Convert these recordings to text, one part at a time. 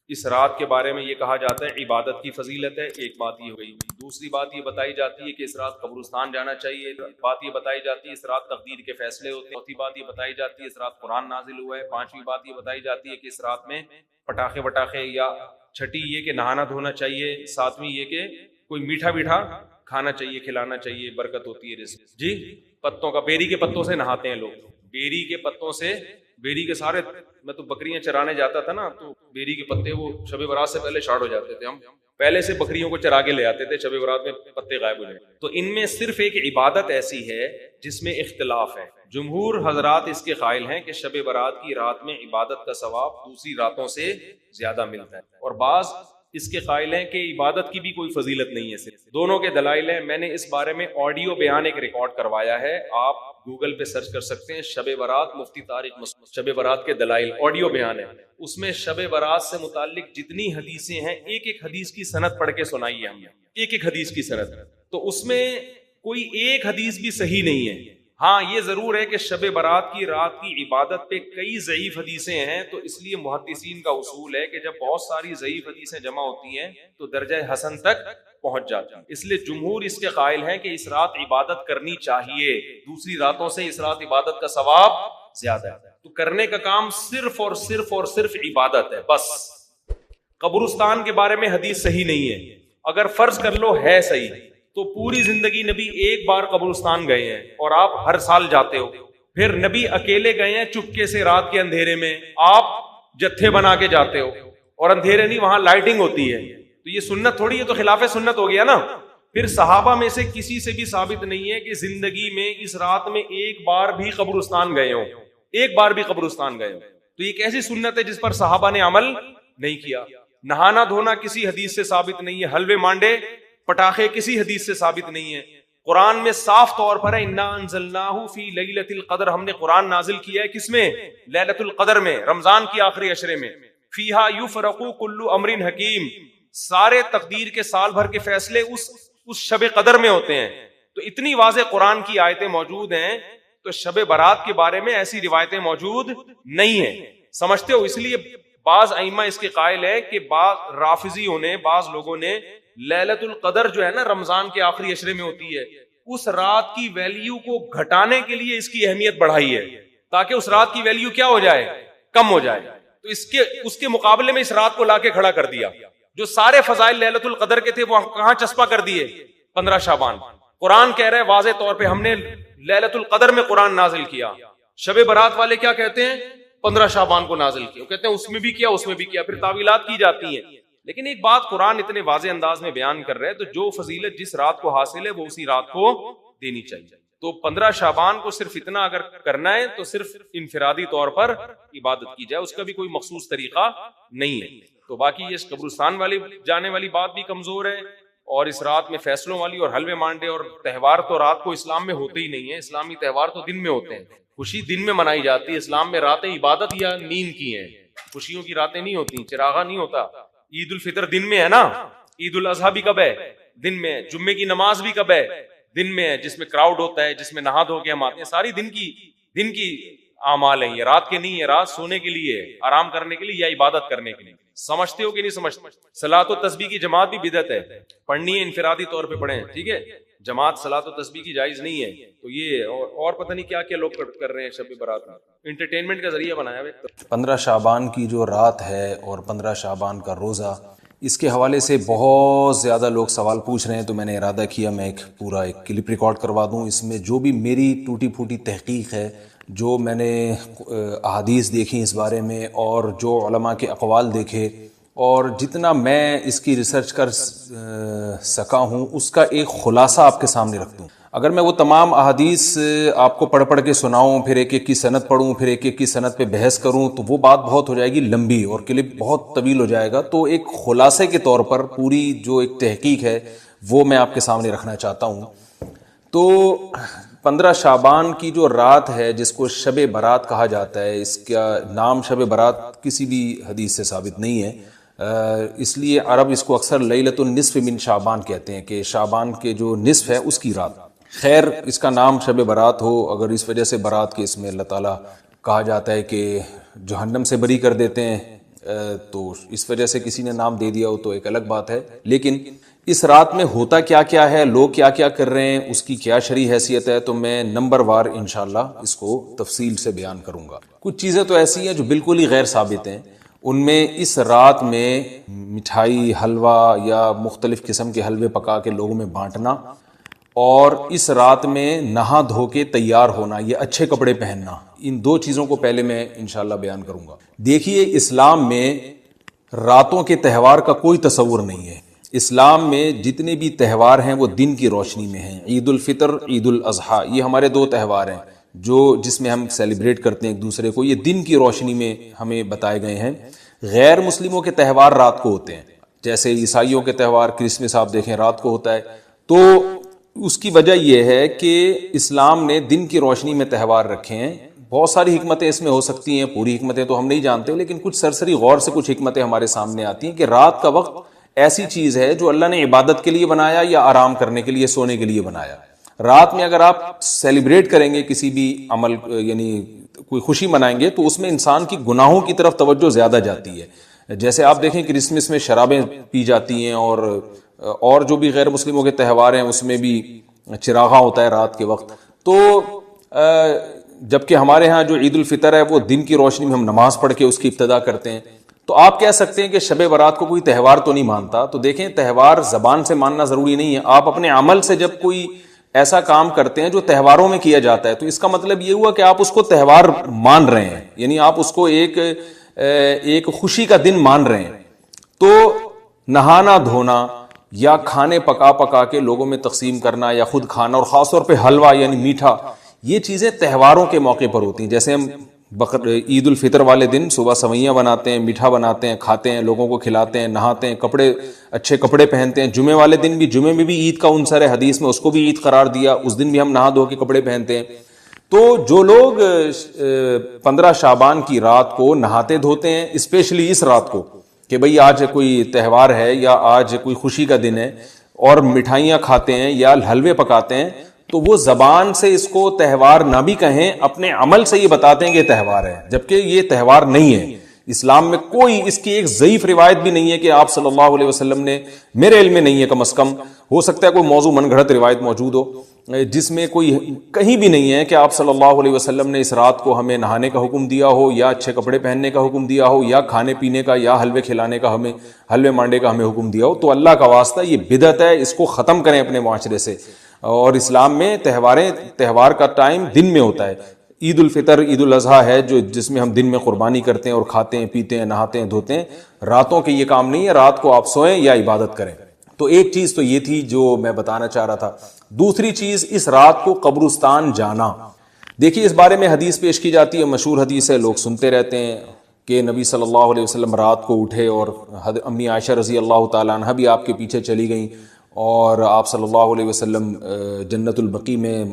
اس رات کے بارے میں یہ کہا جاتا ہے عبادت کی فضیلت ہے، ایک بات یہ ہو گئی۔ دوسری بات یہ بتائی جاتی ہے کہ اس رات قبرستان جانا چاہیے، بات یہ بتائی جاتی ہے اس رات تقدیر کے فیصلے ہوتے ہیں، چوتھی بات یہ بتائی جاتی ہے اس رات قرآن نازل ہوا ہے، پانچویں بات یہ بتائی جاتی ہے کہ اس رات میں پٹاخے وٹاخے، یا چھٹی یہ کہ نہانا دھونا چاہیے، ساتویں یہ کہ کوئی میٹھا میٹھا کھانا چاہیے، کھلانا چاہیے، برکت ہوتی ہے رزق۔ جی پتوں کا، بیری کے پتوں سے نہاتے ہیں لوگ، بیری کے پتوں سے، بیری کے سارے، میں تو بکریاں چرانے جاتا تھا نا، تو بیری کے پتے وہ شب برات سے پہلے شارٹ ہو جاتے تھے، ہم پہلے سے بکریوں کو چرا کے لے آتے تھے، شب برات میں پتے غائب ہو جائیں۔ تو ان میں صرف ایک عبادت ایسی ہے جس میں اختلاف ہے۔ جمہور حضرات اس کے قائل ہیں کہ شب برات کی رات میں عبادت کا ثواب دوسری راتوں سے زیادہ ملتا ہے، اور بعض اس کے قائل ہیں کہ عبادت کی بھی کوئی فضیلت نہیں ہے، صرف دونوں کے دلائل ہیں۔ میں نے اس بارے میں آڈیو بیان ایک ریکارڈ کروایا ہے، آپ گوگل پہ سرچ کر سکتے ہیں، شب برات مفتی طارق مسعود، شب برات کے دلائل، آڈیو بیان ہے۔ اس میں شب برات سے متعلق جتنی حدیثیں ہیں، ایک ایک حدیث کی سند پڑھ کے سنائی ہے ہم نے، ایک ایک حدیث کی سند، تو اس میں کوئی ایک حدیث بھی صحیح نہیں ہے۔ ہاں یہ ضرور ہے کہ شب برات کی رات کی عبادت پہ کئی ضعیف حدیثیں ہیں، تو اس لیے محدثین کا اصول ہے کہ جب بہت ساری ضعیف حدیثیں جمع ہوتی ہیں تو درجہ حسن تک پہنچ جاتی ہیں۔ اس لیے جمہور اس کے قائل ہیں کہ اس رات عبادت کرنی چاہیے، دوسری راتوں سے اس رات عبادت کا ثواب زیادہ ہے، تو کرنے کا کام صرف اور صرف اور صرف عبادت ہے بس۔ قبرستان کے بارے میں حدیث صحیح نہیں ہے، اگر فرض کر لو ہے صحیح، تو پوری زندگی نبی ایک بار قبرستان گئے ہیں اور آپ ہر سال جاتے ہو، پھر نبی اکیلے گئے ہیں چپکے سے رات کے اندھیرے میں، آپ جتھے بنا کے جاتے ہو، اور اندھیرے نہیں، وہاں لائٹنگ ہوتی ہے، تو یہ سنت تھوڑی ہے، تو خلاف سنت ہو گیا نا۔ پھر صحابہ میں سے کسی سے بھی ثابت نہیں ہے کہ زندگی میں اس رات میں ایک بار بھی قبرستان گئے ہوں، ایک بار بھی قبرستان گئے ہوں، تو یہ ایک ایسی سنت ہے جس پر صحابہ نے عمل نہیں کیا۔ نہانا دھونا کسی حدیث سے ثابت نہیں ہے، حلوے مانڈے پٹاخے کسی حدیث سے ثابت نہیں ہے۔ قرآن میں صاف طور پر ہے انا انزلناہ فی لیلۃ القدر، ہم نے قرآن نازل کیا ہے کس میں؟ لیلۃ القدر میں، رمضان کی آخری عشرے میں۔ فیہا یفرق کل امر حکیم، سارے تقدیر کے سال بھر کے فیصلے اس شب قدر میں ہوتے ہیں۔ تو اتنی واضح قرآن کی آیتیں موجود ہیں، تو شب برات کے بارے میں ایسی روایتیں موجود نہیں ہیں، سمجھتے ہو؟ اس لیے بعض ائمہ اس کے قائل ہے کہ بعض رافضیوں نے، بعض لوگوں نے لیلۃ القدر جو ہے نا رمضان کے آخری عشرے میں ہوتی ہے، اس رات کی ویلیو کو گھٹانے کے لیے اس کی اہمیت بڑھائی ہے، تاکہ اس رات کی ویلیو کیا ہو جائے؟ کم ہو جائے۔ تو اس کے مقابلے میں اس رات کو لا کے کھڑا کر دیا، جو سارے فضائل لیلۃ القدر کے تھے وہ کہاں چسپا کر دیے؟ 15 شعبان۔ قرآن کہہ رہے واضح طور پہ ہم نے لیلۃ القدر میں قرآن نازل کیا، شب برات والے کیا کہتے ہیں؟ 15 شعبان کو نازل کیا، وہ کہتے ہیں اس میں بھی کیا، اس میں بھی کیا، پھر تعویلات کی جاتی ہیں۔ لیکن ایک بات قرآن اتنے واضح انداز میں بیان کر رہے ہیں، تو جو فضیلت جس رات کو حاصل ہے وہ اسی رات کو دینی چاہیے۔ تو 15 شعبان کو صرف اتنا اگر کرنا ہے تو صرف انفرادی طور پر عبادت کی جائے، اس کا بھی کوئی مخصوص طریقہ نہیں ہے۔ تو باقی یہ قبرستان والی جانے والی بات بھی کمزور ہے، اور اس رات میں فیصلوں والی اور حلوے مانڈے اور تہوار تو رات کو اسلام میں ہوتے ہی نہیں ہیں، اسلامی تہوار تو دن میں ہوتے ہیں، خوشی دن میں منائی جاتی ہے۔ اسلام میں راتیں عبادت یا نیند کی ہیں، خوشیوں کی راتیں نہیں ہوتی، چراغا نہیں ہوتا۔ عید الفطر دن میں ہے نا، عید الاضحیٰ بھی کب ہے؟ دن میں ہے۔ جمعے کی نماز بھی کب ہے؟ دن میں ہے، جس میں کراؤڈ ہوتا ہے، جس میں نہا دھو کے ہم آتے ہیں، ساری دن کی اعمال ہیں، یہ رات کے نہیں ہے، رات سونے کے لیے، آرام کرنے کے لیے یا عبادت کرنے کے لیے۔ سمجھتے ہو کہ نہیں سمجھتے؟ صلاۃ و تسبیح کی جماعت بھی بدعت ہے، پڑھنی ہے انفرادی طور پہ پڑھیں، ٹھیک ہے، جماعت صلاۃ و تسبیح کی جائز نہیں ہے۔ تو یہ اور پتہ نہیں کیا کیا لوگ کر رہے ہیں شب برات میں، انٹرٹینمنٹ کا ذریعہ بنایا ہے۔ 15 شعبان کی جو رات ہے اور 15 شعبان کا روزہ، اس کے حوالے سے بہت زیادہ لوگ سوال پوچھ رہے ہیں، تو میں نے ارادہ کیا میں ایک کلپ ریکارڈ کروا دوں، اس میں جو بھی میری ٹوٹی پھوٹی تحقیق ہے، جو میں نے احادیث دیکھی اس بارے میں، اور جو علماء کے اقوال دیکھے، اور جتنا میں اس کی ریسرچ کر سکا ہوں، اس کا ایک خلاصہ آپ کے سامنے رکھ دوں۔ اگر میں وہ تمام احادیث آپ کو پڑھ کے سناؤں، پھر ایک ایک کی سند پڑھوں، پھر ایک ایک کی سند پہ بحث کروں، تو وہ بات بہت ہو جائے گی لمبی، اور کلپ بہت طویل ہو جائے گا۔ تو ایک خلاصے کے طور پر پوری جو ایک تحقیق ہے وہ میں آپ کے سامنے رکھنا چاہتا ہوں۔ تو 15 شعبان کی جو رات ہے، جس کو شب برات کہا جاتا ہے، اس کا نام شب برات کسی بھی حدیث سے ثابت نہیں ہے، اس لیے عرب اس کو اکثر لیلۃ النصف من شعبان کہتے ہیں، کہ شعبان کے جو نصف ہے اس کی رات۔ خیر، اس کا نام شب برات ہو، اگر اس وجہ سے برات کے اس میں اللہ تعالیٰ کہا جاتا ہے کہ جہنم سے بری کر دیتے ہیں تو اس وجہ سے کسی نے نام دے دیا ہو تو ایک الگ بات ہے، لیکن اس رات میں ہوتا کیا کیا ہے، لوگ کیا کیا کر رہے ہیں، اس کی کیا شرعی حیثیت ہے، تو میں نمبر وار انشاءاللہ اس کو تفصیل سے بیان کروں گا۔ کچھ چیزیں تو ایسی ہیں جو بالکل ہی غیر ثابت ہیں، ان میں اس رات میں مٹھائی، حلوہ یا مختلف قسم کے حلوے پکا کے لوگوں میں بانٹنا، اور اس رات میں نہا دھو کے تیار ہونا یا اچھے کپڑے پہننا، ان دو چیزوں کو پہلے میں انشاءاللہ بیان کروں گا۔ دیکھیے، اسلام میں راتوں کے تہوار کا کوئی تصور نہیں ہے۔ اسلام میں جتنے بھی تہوار ہیں وہ دن کی روشنی میں ہیں۔ عید الفطر، عید الاضحیٰ، یہ ہمارے دو تہوار ہیں جس میں ہم سیلیبریٹ کرتے ہیں ایک دوسرے کو، یہ دن کی روشنی میں ہمیں بتائے گئے ہیں۔ غیر مسلموں کے تہوار رات کو ہوتے ہیں، جیسے عیسائیوں کے تہوار کرسمس آپ دیکھیں رات کو ہوتا ہے۔ تو اس کی وجہ یہ ہے کہ اسلام نے دن کی روشنی میں تہوار رکھے ہیں۔ بہت ساری حکمتیں اس میں ہو سکتی ہیں، پوری حکمتیں تو ہم نہیں جانتے، لیکن کچھ سرسری غور سے کچھ حکمتیں ہمارے سامنے آتی ہیں کہ رات کا وقت ایسی چیز ہے جو اللہ نے عبادت کے لیے بنایا یا آرام کرنے کے لیے، سونے کے لیے بنایا۔ رات میں اگر آپ سیلیبریٹ کریں گے کسی بھی عمل، یعنی کوئی خوشی منائیں گے، تو اس میں انسان کی گناہوں کی طرف توجہ زیادہ جاتی ہے۔ جیسے آپ دیکھیں کرسمس میں شرابیں پی جاتی ہیں، اور جو بھی غیر مسلموں کے تہوار ہیں اس میں بھی چراغاں ہوتا ہے رات کے وقت۔ تو جبکہ ہمارے ہاں جو عید الفطر ہے وہ دن کی روشنی میں ہم نماز پڑھ کے اس کی ابتدا کرتے ہیں۔ تو آپ کہہ سکتے ہیں کہ شب برات کو کوئی تہوار تو نہیں مانتا، تو دیکھیں تہوار زبان سے ماننا ضروری نہیں ہے، آپ اپنے عمل سے جب کوئی ایسا کام کرتے ہیں جو تہواروں میں کیا جاتا ہے تو اس کا مطلب یہ ہوا کہ آپ اس کو تہوار مان رہے ہیں، یعنی آپ اس کو ایک خوشی کا دن مان رہے ہیں۔ تو نہانا دھونا یا کھانے پکا کے لوگوں میں تقسیم کرنا یا خود کھانا، اور خاص طور پہ حلوہ یعنی میٹھا، یہ چیزیں تہواروں کے موقع پر ہوتی ہیں۔ جیسے ہم عید الفطر والے دن صبح سوئیاں بناتے ہیں، میٹھا بناتے ہیں، کھاتے ہیں، لوگوں کو کھلاتے ہیں، نہاتے ہیں، اچھے کپڑے پہنتے ہیں۔ جمعے والے دن بھی، جمعے میں بھی عید کا عنصر ہے، حدیث میں اس کو بھی عید قرار دیا، اس دن بھی ہم نہا دھو کے کپڑے پہنتے ہیں۔ تو جو لوگ 15 شعبان کی رات کو نہاتے دھوتے ہیں، اسپیشلی اس رات کو کہ بھئی آج کوئی تہوار ہے یا آج کوئی خوشی کا دن ہے، اور مٹھائیاں کھاتے ہیں یا حلوے پکاتے ہیں، تو وہ زبان سے اس کو تہوار نہ بھی کہیں، اپنے عمل سے یہ بتاتے ہیں کہ یہ تہوار ہے، جبکہ یہ تہوار نہیں ہے۔ اسلام میں کوئی اس کی ایک ضعیف روایت بھی نہیں ہے کہ آپ صلی اللہ علیہ وسلم نے، میرے علم میں نہیں ہے، کم از کم ہو سکتا ہے کوئی موضوع من گھڑت روایت موجود ہو جس میں کوئی کہیں بھی نہیں ہے کہ آپ صلی اللہ علیہ وسلم نے اس رات کو ہمیں نہانے کا حکم دیا ہو، یا اچھے کپڑے پہننے کا حکم دیا ہو، یا کھانے پینے کا یا حلوے کھلانے کا، ہمیں حلوے مانڈے کا ہمیں حکم دیا ہو۔ تو اللہ کا واسطہ یہ بدعت ہے، اس کو ختم کریں اپنے معاشرے سے۔ اور اسلام میں تہوار کا ٹائم دن میں ہوتا ہے۔ عید الفطر، عید الاضحیٰ ہے جس میں ہم دن میں قربانی کرتے ہیں اور کھاتے ہیں، پیتے ہیں، نہاتے ہیں، دھوتے ہیں۔ راتوں کے یہ کام نہیں ہے، رات کو آپ سوئیں یا عبادت کریں۔ تو ایک چیز تو یہ تھی جو میں بتانا چاہ رہا تھا۔ دوسری چیز، اس رات کو قبرستان جانا۔ دیکھیے، اس بارے میں حدیث پیش کی جاتی ہے، مشہور حدیث ہے، لوگ سنتے رہتے ہیں کہ نبی صلی اللہ علیہ وسلم رات کو اٹھے اور امی عائشہ رضی اللہ تعالیٰ عنہ بھی آپ کے پیچھے چلی گئیں، اور آپ صلی اللہ علیہ وسلم جنت البقیع میں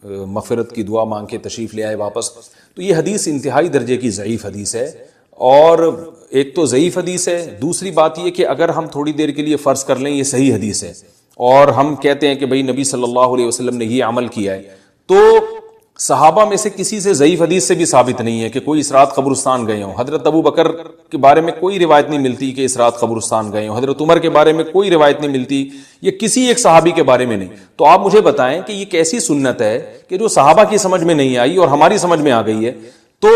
مغفرت کی دعا مانگ کے تشریف لے آئے واپس۔ تو یہ حدیث انتہائی درجے کی ضعیف حدیث ہے، اور ایک تو ضعیف حدیث ہے، دوسری بات یہ کہ اگر ہم تھوڑی دیر کے لیے فرض کر لیں یہ صحیح حدیث ہے، اور ہم کہتے ہیں کہ بھئی نبی صلی اللہ علیہ وسلم نے یہ عمل کیا ہے، تو صحابہ میں سے کسی سے ضعیف حدیث سے بھی ثابت نہیں ہے کہ کوئی اس رات قبرستان گئے ہوں۔ حضرت ابو بکر کے بارے میں کوئی روایت نہیں ملتی کہ اس رات قبرستان گئے ہوں، حضرت عمر کے بارے میں کوئی روایت نہیں ملتی، یہ کسی ایک صحابی کے بارے میں نہیں۔ تو آپ مجھے بتائیں کہ یہ کیسی سنت ہے کہ جو صحابہ کی سمجھ میں نہیں آئی اور ہماری سمجھ میں آ گئی ہے؟ تو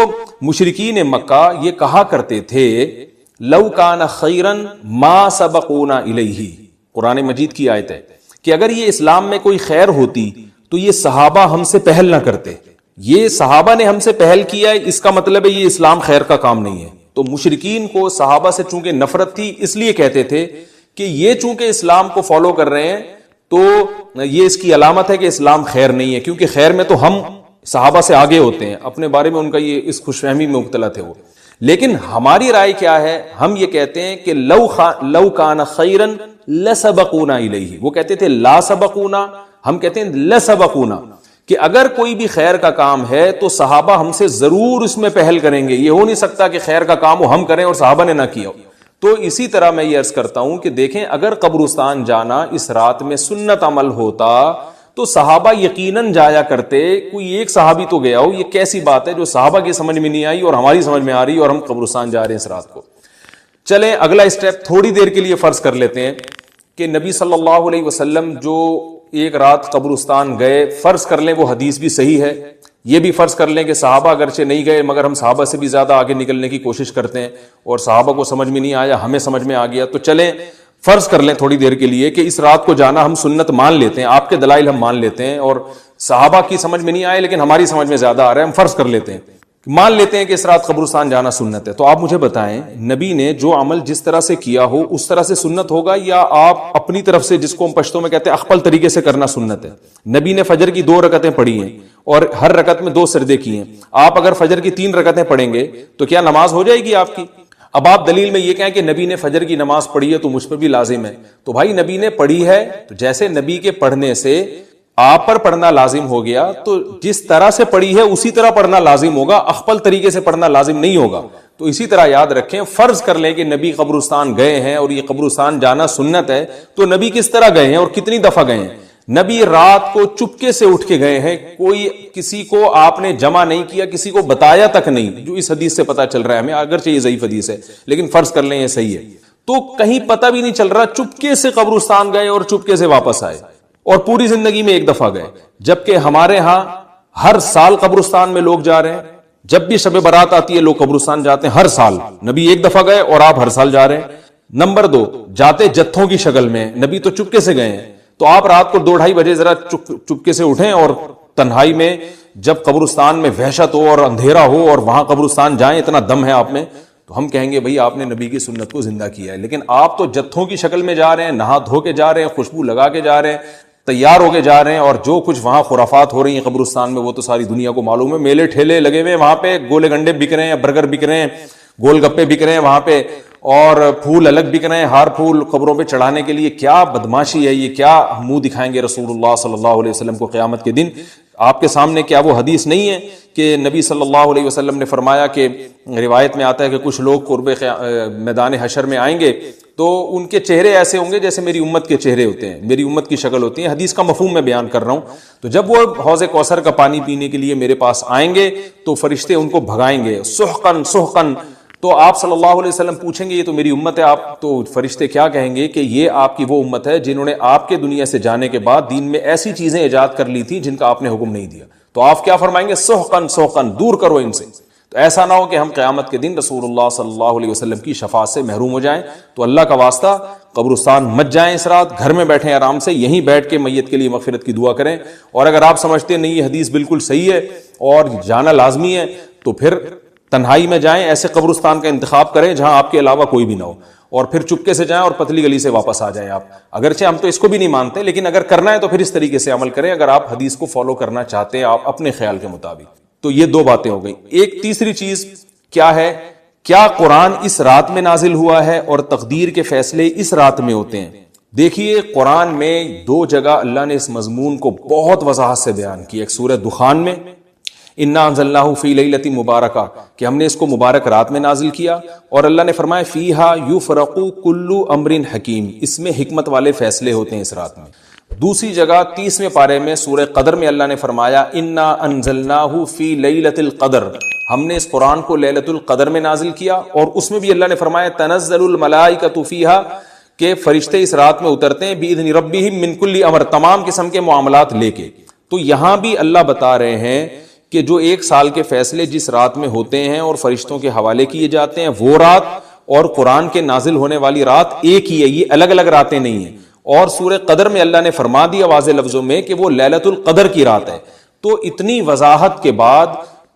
مشرکین مکہ یہ کہا کرتے تھے لو کان خیرن ما سبقونا الیہ، قرآن مجید کی آیت ہے کہ اگر یہ اسلام میں کوئی خیر ہوتی تو یہ صحابہ ہم سے پہل نہ کرتے، یہ صحابہ نے ہم سے پہل کیا ہے، اس کا مطلب ہے یہ اسلام خیر کا کام نہیں ہے۔ تو مشرکین کو صحابہ سے چونکہ نفرت تھی، اس لیے کہتے تھے کہ یہ چونکہ اسلام کو فالو کر رہے ہیں تو یہ اس کی علامت ہے کہ اسلام خیر نہیں ہے، کیونکہ خیر میں تو ہم صحابہ سے آگے ہوتے ہیں، اپنے بارے میں ان کا یہ اس خوش فہمی میں مبتلا تھے وہ۔ لیکن ہماری رائے کیا ہے؟ ہم یہ کہتے ہیں کہ لو کان خیرن لسبقونا الیہ، وہ کہتے تھے لا سبقونا، ہم کہتے ہیں لسبقونا، کہ اگر کوئی بھی خیر کا کام ہے تو صحابہ ہم سے ضرور اس میں پہل کریں گے، یہ ہو نہیں سکتا کہ خیر کا کام وہ ہم کریں اور صحابہ نے نہ کیا ہو۔ تو اسی طرح میں یہ عرض کرتا ہوں کہ دیکھیں، اگر قبرستان جانا اس رات میں سنت عمل ہوتا تو صحابہ یقیناً جایا کرتے، کوئی ایک صحابی تو گیا ہو۔ یہ کیسی بات ہے جو صحابہ کی سمجھ میں نہیں آئی اور ہماری سمجھ میں آ رہی اور ہم قبرستان جا رہے ہیں اس رات کو؟ چلیں اگلا اسٹیپ تھوڑی دیر کے لیے فرض کر لیتے ہیں کہ نبی صلی اللہ علیہ وسلم جو ایک رات قبرستان گئے، فرض کر لیں وہ حدیث بھی صحیح ہے، یہ بھی فرض کر لیں کہ صحابہ اگرچہ نہیں گئے مگر ہم صحابہ سے بھی زیادہ آگے نکلنے کی کوشش کرتے ہیں اور صحابہ کو سمجھ میں نہیں آیا، ہمیں سمجھ میں آ گیا، تو چلیں فرض کر لیں تھوڑی دیر کے لیے کہ اس رات کو جانا ہم سنت مان لیتے ہیں، آپ کے دلائل ہم مان لیتے ہیں اور صحابہ کی سمجھ میں نہیں آئے لیکن ہماری سمجھ میں زیادہ آ رہا ہے، ہم فرض کر لیتے ہیں، مان لیتے ہیں کہ اس رات قبرستان جانا سنت ہے. تو آپ مجھے بتائیں نبی نے جو عمل جس طرح سے کیا ہو اس طرح سے سنت ہوگا یا آپ اپنی طرف سے، جس کو ہم پشتوں میں کہتے ہیں اخپل طریقے سے کرنا سنت ہے؟ نبی نے فجر کی 2 رکعتیں پڑھی ہیں اور ہر رکعت میں 2 سجدے کیے ہیں، آپ اگر فجر کی 3 رکعتیں پڑھیں گے تو کیا نماز ہو جائے گی آپ کی؟ اب آپ دلیل میں یہ کہیں کہ نبی نے فجر کی نماز پڑھی ہے تو مجھ پر بھی لازم ہے، تو بھائی نبی نے پڑھی ہے تو جیسے نبی کے پڑھنے سے آپ پر پڑھنا لازم ہو گیا تو جس طرح سے پڑھی ہے اسی طرح پڑھنا لازم ہوگا، اخپل طریقے سے پڑھنا لازم نہیں ہوگا. تو اسی طرح یاد رکھیں، فرض کر لیں کہ نبی قبرستان گئے ہیں اور یہ قبرستان جانا سنت ہے، تو نبی کس طرح گئے ہیں اور کتنی دفعہ گئے ہیں؟ نبی رات کو چپکے سے اٹھ کے گئے ہیں، کوئی کسی کو آپ نے جمع نہیں کیا، کسی کو بتایا تک نہیں، جو اس حدیث سے پتا چل رہا ہے ہمیں، اگرچہ یہ ضعیف حدیث ہے لیکن فرض کر لیں یہ صحیح ہے. تو کہیں پتہ بھی نہیں چل رہا، چپکے سے قبرستان گئے اور چپکے سے واپس آئے اور پوری زندگی میں 1 دفعہ گئے، جبکہ ہمارے ہاں ہر سال قبرستان میں لوگ جا رہے ہیں، جب بھی شب برات آتی ہے لوگ قبرستان جاتے ہیں ہر سال، نبی 1 دفعہ گئے اور آپ ہر سال جا رہے ہیں. نمبر 2، جاتے جتھوں کی شکل میں، نبی تو چپکے سے گئے ہیں، تو آپ رات کو 2-2:30 بجے ذرا چپکے سے اٹھیں اور تنہائی میں جب قبرستان میں وحشت ہو اور اندھیرا ہو اور وہاں قبرستان جائیں، اتنا دم ہے آپ میں، تو ہم کہیں گے بھئی آپ نے نبی کی سنت کو زندہ کیا ہے. لیکن آپ تو جتھوں کی شکل میں جا رہے ہیں، نہا دھو کے جا رہے ہیں، خوشبو لگا کے جا رہے ہیں، تیار ہو کے جا رہے ہیں، اور جو کچھ وہاں خرافات ہو رہی ہیں قبرستان میں وہ تو ساری دنیا کو معلوم ہے. میلے ٹھیلے لگے ہوئے ہیں وہاں پہ، گولے گنڈے بک رہے ہیں، برگر بک رہے ہیں، گول گپے بک رہے ہیں وہاں پہ، اور پھول الگ بک رہے ہیں، ہار پھول قبروں پہ چڑھانے کے لیے. کیا بدماشی ہے یہ، کیا منہ دکھائیں گے رسول اللہ صلی اللہ علیہ وسلم کو قیامت کے دن؟ آپ کے سامنے کیا وہ حدیث نہیں ہے کہ نبی صلی اللہ علیہ وسلم نے فرمایا کہ روایت میں آتا ہے کہ کچھ لوگ قرب میدان حشر میں آئیں گے تو ان کے چہرے ایسے ہوں گے جیسے میری امت کے چہرے ہوتے ہیں، میری امت کی شکل ہوتی ہے. حدیث کا مفہوم میں بیان کر رہا ہوں. تو جب وہ حوض کوثر کا پانی پینے کے لیے میرے پاس آئیں گے تو فرشتے ان کو بھگائیں گے، سحقن سحقن. تو آپ صلی اللہ علیہ وسلم پوچھیں گے یہ تو میری امت ہے، آپ تو فرشتے کیا کہیں گے کہ یہ آپ کی وہ امت ہے جنہوں نے آپ کے دنیا سے جانے کے بعد دین میں ایسی چیزیں ایجاد کر لی تھی جن کا آپ نے حکم نہیں دیا. تو آپ کیا فرمائیں گے؟ سحقن سحقن، دور کرو ان سے. تو ایسا نہ ہو کہ ہم قیامت کے دن رسول اللہ صلی اللہ علیہ وسلم کی شفاعت سے محروم ہو جائیں. تو اللہ کا واسطہ قبرستان مت جائیں اس رات، گھر میں بیٹھیں آرام سے، یہیں بیٹھ کے میت کے لیے مغفرت کی دعا کریں. اور اگر آپ سمجھتے ہیں نہیں یہ حدیث بالکل صحیح ہے اور جانا لازمی ہے تو پھر تنہائی میں جائیں، ایسے قبرستان کا انتخاب کریں جہاں آپ کے علاوہ کوئی بھی نہ ہو، اور پھر چپکے سے جائیں اور پتلی گلی سے واپس آ جائیں. آپ اگرچہ ہم تو اس کو بھی نہیں مانتے لیکن اگر کرنا ہے تو پھر اس طریقے سے عمل کریں اگر آپ حدیث کو فالو کرنا چاہتے ہیں آپ اپنے خیال کے مطابق. تو یہ 2 باتیں ہو گئی. ایک تیسری چیز کیا ہے؟ کیا قرآن اس رات میں نازل ہوا ہے اور تقدیر کے فیصلے اس رات میں ہوتے ہیں؟ دیکھیے قرآن میں 2 جگہ اللہ نے اس مضمون کو بہت وضاحت سے بیان کیا. ایک سورہ دخان میں انا انزلناہ فی لیلۃ مبارکہ کہ ہم نے اس کو مبارک رات میں نازل کیا، اور اللہ نے فرمایا فیہا یفرق کل امر حکیم، اس میں حکمت والے فیصلے ہوتے ہیں اس رات میں. دوسری جگہ 30ویں پارے میں سورہ قدر میں اللہ نے فرمایا انا انزلناہ فی لیلۃ القدر، ہم نے اس قرآن کو لیلۃ القدر میں نازل کیا، اور اس میں بھی اللہ نے فرمایا تنزل الملائکۃ فیہا کہ فرشتے اس رات میں اترتے ہیں باذن ربہم من کل امر، تمام قسم کے معاملات لے کے. تو یہاں بھی اللہ بتا رہے ہیں کہ جو 1 سال کے فیصلے جس رات میں ہوتے ہیں اور فرشتوں کے حوالے کیے جاتے ہیں وہ رات اور قرآن کے نازل ہونے والی رات ایک ہی ہے، یہ الگ الگ راتیں نہیں ہیں. اور سورہ قدر میں اللہ نے فرما دیا واضح لفظوں میں کہ وہ لیلۃ القدر کی رات ہے. تو اتنی وضاحت کے بعد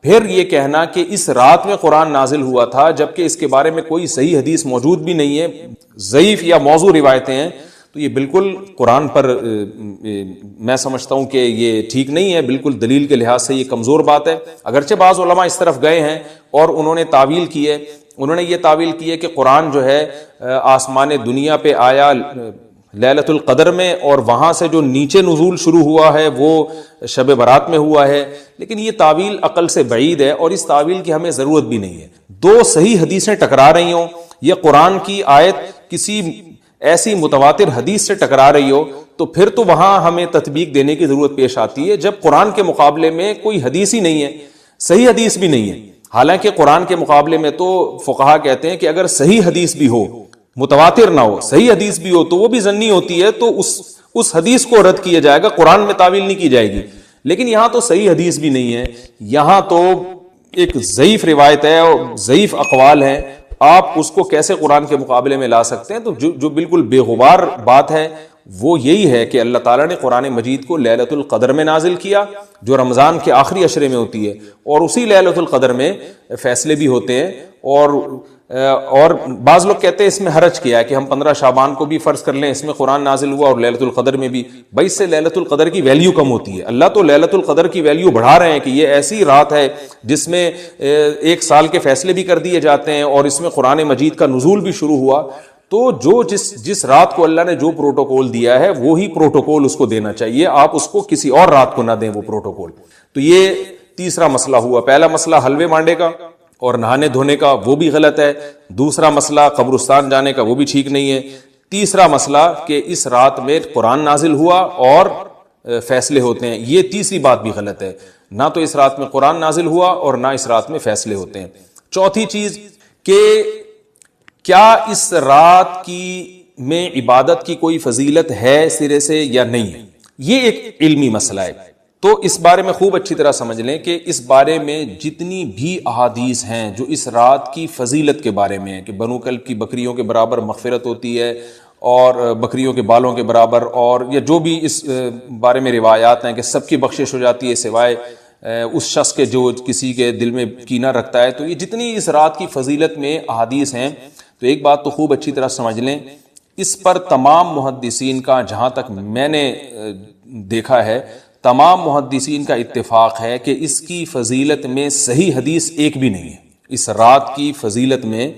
پھر یہ کہنا کہ اس رات میں قرآن نازل ہوا تھا جبکہ اس کے بارے میں کوئی صحیح حدیث موجود بھی نہیں ہے، ضعیف یا موضوع روایتیں ہیں، تو یہ بالکل قرآن پر میں سمجھتا ہوں کہ یہ ٹھیک نہیں ہے، بالکل دلیل کے لحاظ سے یہ کمزور بات ہے. اگرچہ بعض علماء اس طرف گئے ہیں اور انہوں نے تعویل کی ہے، انہوں نے یہ تعویل کی ہے کہ قرآن جو ہے آسمان دنیا پہ آیا لیلۃ القدر میں اور وہاں سے جو نیچے نزول شروع ہوا ہے وہ شب برات میں ہوا ہے، لیکن یہ تعویل عقل سے بعید ہے اور اس تعویل کی ہمیں ضرورت بھی نہیں ہے. 2 صحیح حدیثیں ٹکرا رہی ہوں یا قرآن کی آیت کسی ایسی متواتر حدیث سے ٹکرا رہی ہو تو پھر تو وہاں ہمیں تطبیق دینے کی ضرورت پیش آتی ہے. جب قرآن کے مقابلے میں کوئی حدیث ہی نہیں ہے، صحیح حدیث بھی نہیں ہے، حالانکہ قرآن کے مقابلے میں تو فقہا کہتے ہیں کہ اگر صحیح حدیث بھی ہو، متواتر نہ ہو، صحیح حدیث بھی ہو تو وہ بھی ظنی ہوتی ہے، تو اس حدیث کو رد کیا جائے گا، قرآن میں تعویل نہیں کی جائے گی. لیکن یہاں تو صحیح حدیث بھی نہیں ہے، یہاں تو ایک ضعیف روایت ہے اور ضعیف اقوال ہیں، آپ اس کو کیسے قرآن کے مقابلے میں لا سکتے ہیں؟ تو جو بالکل بے غبار بات ہے وہ یہی ہے کہ اللہ تعالیٰ نے قرآن مجید کو لیلۃ القدر میں نازل کیا، جو رمضان کے آخری عشرے میں ہوتی ہے، اور اسی لیلۃ القدر میں فیصلے بھی ہوتے ہیں. اور بعض لوگ کہتے ہیں اس میں حرج کیا ہے کہ ہم 15 شعبان کو بھی فرض کر لیں، اس میں قرآن نازل ہوا اور لیلۃ القدر میں بھی. بھائی اس سے لیلۃ القدر کی ویلیو کم ہوتی ہے. اللہ تو لیلۃ القدر کی ویلیو بڑھا رہے ہیں کہ یہ ایسی رات ہے جس میں 1 سال کے فیصلے بھی کر دیے جاتے ہیں، اور اس میں قرآن مجید کا نزول بھی شروع ہوا. تو جس رات کو اللہ نے جو پروٹوکول دیا ہے وہی پروٹوکول اس کو دینا چاہیے، آپ اس کو کسی اور رات کو نہ دیں وہ پروٹوکول. تو یہ تیسرا مسئلہ ہوا. پہلا مسئلہ حلوے مانڈے کا اور نہانے دھونے کا، وہ بھی غلط ہے. دوسرا مسئلہ قبرستان جانے کا، وہ بھی ٹھیک نہیں ہے. تیسرا مسئلہ کہ اس رات میں قرآن نازل ہوا اور فیصلے ہوتے ہیں، یہ تیسری بات بھی غلط ہے. نہ تو اس رات میں قرآن نازل ہوا اور نہ اس رات میں فیصلے ہوتے ہیں. چوتھی چیز کہ کیا اس رات میں عبادت کی کوئی فضیلت ہے سرے سے یا نہیں ہے، یہ ایک علمی مسئلہ ہے. تو اس بارے میں خوب اچھی طرح سمجھ لیں کہ اس بارے میں جتنی بھی احادیث ہیں جو اس رات کی فضیلت کے بارے میں ہیں کہ بنو کلب کی بکریوں کے برابر مغفرت ہوتی ہے اور بکریوں کے بالوں کے برابر، اور یا جو بھی اس بارے میں روایات ہیں کہ سب کی بخشش ہو جاتی ہے سوائے اس شخص کے جو کسی کے دل میں کینہ رکھتا ہے، تو یہ جتنی اس رات کی فضیلت میں احادیث ہیں، تو ایک بات تو خوب اچھی طرح سمجھ لیں، اس پر تمام محدثین کا، جہاں تک میں نے دیکھا ہے، تمام محدثین کا اتفاق ہے کہ اس کی فضیلت میں صحیح حدیث ایک بھی نہیں ہے. اس رات کی فضیلت میں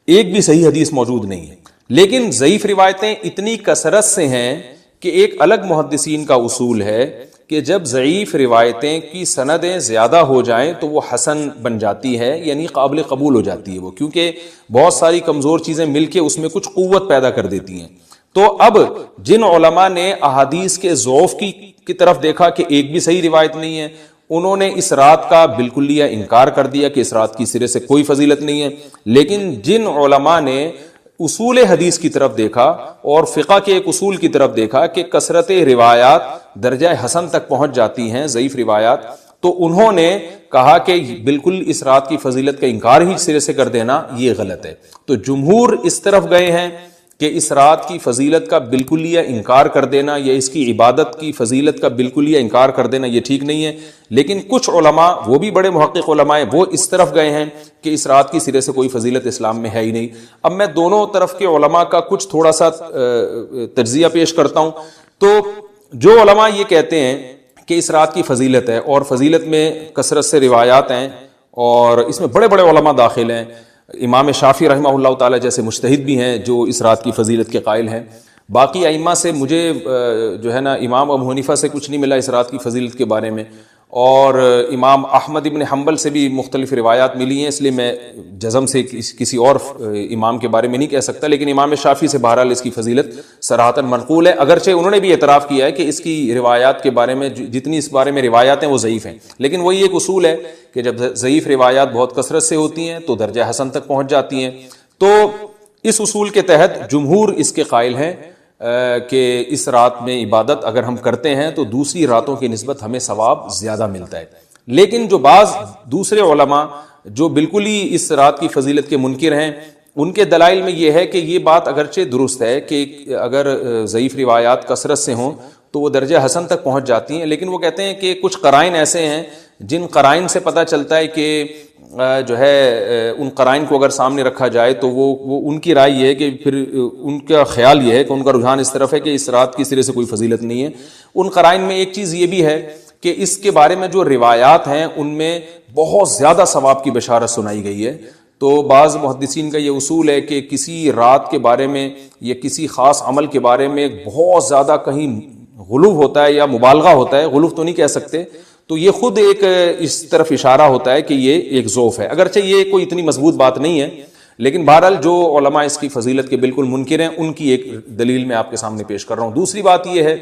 ایک بھی صحیح حدیث موجود نہیں ہے. لیکن ضعیف روایتیں اتنی کثرت سے ہیں کہ ایک الگ محدثین کا اصول ہے کہ جب ضعیف روایتیں کی سندیں زیادہ ہو جائیں تو وہ حسن بن جاتی ہے، یعنی قابل قبول ہو جاتی ہے وہ، کیونکہ بہت ساری کمزور چیزیں مل کے اس میں کچھ قوت پیدا کر دیتی ہیں. تو اب جن علماء نے احادیث کے ضعف کی طرف دیکھا کہ ایک بھی صحیح روایت نہیں ہے، انہوں نے اس رات کا بالکلیہ انکار کر دیا کہ اس رات کی سرے سے کوئی فضیلت نہیں ہے. لیکن جن علماء نے اصول حدیث کی طرف دیکھا اور فقہ کے ایک اصول کی طرف دیکھا کہ کثرت روایات درجہ حسن تک پہنچ جاتی ہیں ضعیف روایات، تو انہوں نے کہا کہ بالکل اس رات کی فضیلت کا انکار ہی سرے سے کر دینا یہ غلط ہے. تو جمہور اس طرف گئے ہیں کہ اس رات کی فضیلت کا بالکلیہ انکار کر دینا یا اس کی عبادت کی فضیلت کا بالکلیہ انکار کر دینا یہ ٹھیک نہیں ہے. لیکن کچھ علماء، وہ بھی بڑے محقق علماء ہیں، وہ اس طرف گئے ہیں کہ اس رات کی سرے سے کوئی فضیلت اسلام میں ہے ہی نہیں. اب میں دونوں طرف کے علماء کا کچھ تھوڑا سا تجزیہ پیش کرتا ہوں. تو جو علماء یہ کہتے ہیں کہ اس رات کی فضیلت ہے اور فضیلت میں کثرت سے روایات ہیں اور اس میں بڑے بڑے علماء داخل ہیں، امام شافعی رحمہ اللہ تعالی جیسے مجتہد بھی ہیں جو اس رات کی فضیلت کے قائل ہیں. باقی ائمہ سے مجھے جو ہے نا امام ابو حنیفہ سے کچھ نہیں ملا اس رات کی فضیلت کے بارے میں، اور امام احمد ابن حنبل سے بھی مختلف روایات ملی ہیں، اس لیے میں جزم سے کسی اور امام کے بارے میں نہیں کہہ سکتا. لیکن امام شافعی سے بہرحال اس کی فضیلت صراحتاً منقول ہے، اگرچہ انہوں نے بھی اعتراف کیا ہے کہ اس کی روایات کے بارے میں جتنی اس بارے میں روایات ہیں وہ ضعیف ہیں. لیکن وہی ایک اصول ہے کہ جب ضعیف روایات بہت کثرت سے ہوتی ہیں تو درجہ حسن تک پہنچ جاتی ہیں. تو اس اصول کے تحت جمہور اس کے قائل ہیں کہ اس رات میں عبادت اگر ہم کرتے ہیں تو دوسری راتوں کی نسبت ہمیں ثواب زیادہ ملتا ہے. لیکن جو بعض دوسرے علماء جو بالکل ہی اس رات کی فضیلت کے منکر ہیں، ان کے دلائل میں یہ ہے کہ یہ بات اگرچہ درست ہے کہ اگر ضعیف روایات کثرت سے ہوں تو وہ درجہ حسن تک پہنچ جاتی ہیں، لیکن وہ کہتے ہیں کہ کچھ قرائن ایسے ہیں جن قرائن سے پتہ چلتا ہے کہ جو ہے ان قرائن کو اگر سامنے رکھا جائے تو وہ ان کی رائے یہ ہے کہ پھر ان کا خیال یہ ہے کہ ان کا رجحان اس طرف ہے کہ اس رات کی سرے سے کوئی فضیلت نہیں ہے. ان قرائن میں ایک چیز یہ بھی ہے کہ اس کے بارے میں جو روایات ہیں ان میں بہت زیادہ ثواب کی بشارت سنائی گئی ہے. تو بعض محدثین کا یہ اصول ہے کہ کسی رات کے بارے میں یا کسی خاص عمل کے بارے میں بہت زیادہ کہیں غلو ہوتا ہے یا مبالغہ ہوتا ہے، غلو تو نہیں کہہ سکتے، تو یہ خود ایک اس طرف اشارہ ہوتا ہے کہ یہ ایک ضعف ہے، اگرچہ یہ کوئی اتنی مضبوط بات نہیں ہے. لیکن بہرحال جو علماء اس کی فضیلت کے بالکل منکر ہیں ان کی ایک دلیل میں آپ کے سامنے پیش کر رہا ہوں. دوسری بات یہ ہے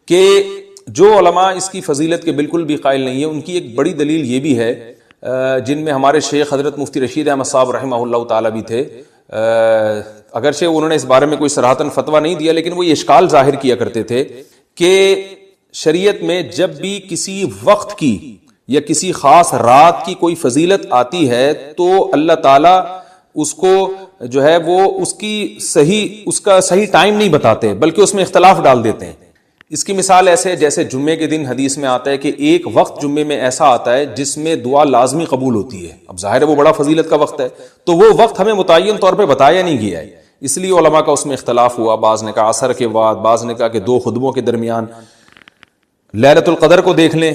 کہ جو علماء اس کی فضیلت کے بالکل بھی قائل نہیں ہیں ان کی ایک بڑی دلیل یہ بھی ہے جن میں ہمارے شیخ حضرت مفتی رشید احمد صاحب رحمہ اللہ تعالی بھی تھے. اگرچہ انہوں نے اس بارے میں کوئی صراحتاً فتویٰ نہیں دیا، لیکن وہ یہ اشکال ظاہر کیا کرتے تھے کہ شریعت میں جب بھی کسی وقت کی یا کسی خاص رات کی کوئی فضیلت آتی ہے تو اللہ تعالیٰ اس کو جو ہے وہ اس کا صحیح ٹائم نہیں بتاتے، بلکہ اس میں اختلاف ڈال دیتے ہیں. اس کی مثال ایسے جیسے جمعے کے دن حدیث میں آتا ہے کہ ایک وقت جمعے میں ایسا آتا ہے جس میں دعا لازمی قبول ہوتی ہے. اب ظاہر ہے وہ بڑا فضیلت کا وقت ہے، تو وہ وقت ہمیں متعین طور پہ بتایا نہیں گیا ہے، اس لیے علماء کا اس میں اختلاف ہوا. بعض نے کہا عصر کے بعد، بعض نے کہا کہ 2 خطبوں کے درمیان. لیلۃ القدر کو دیکھ لیں،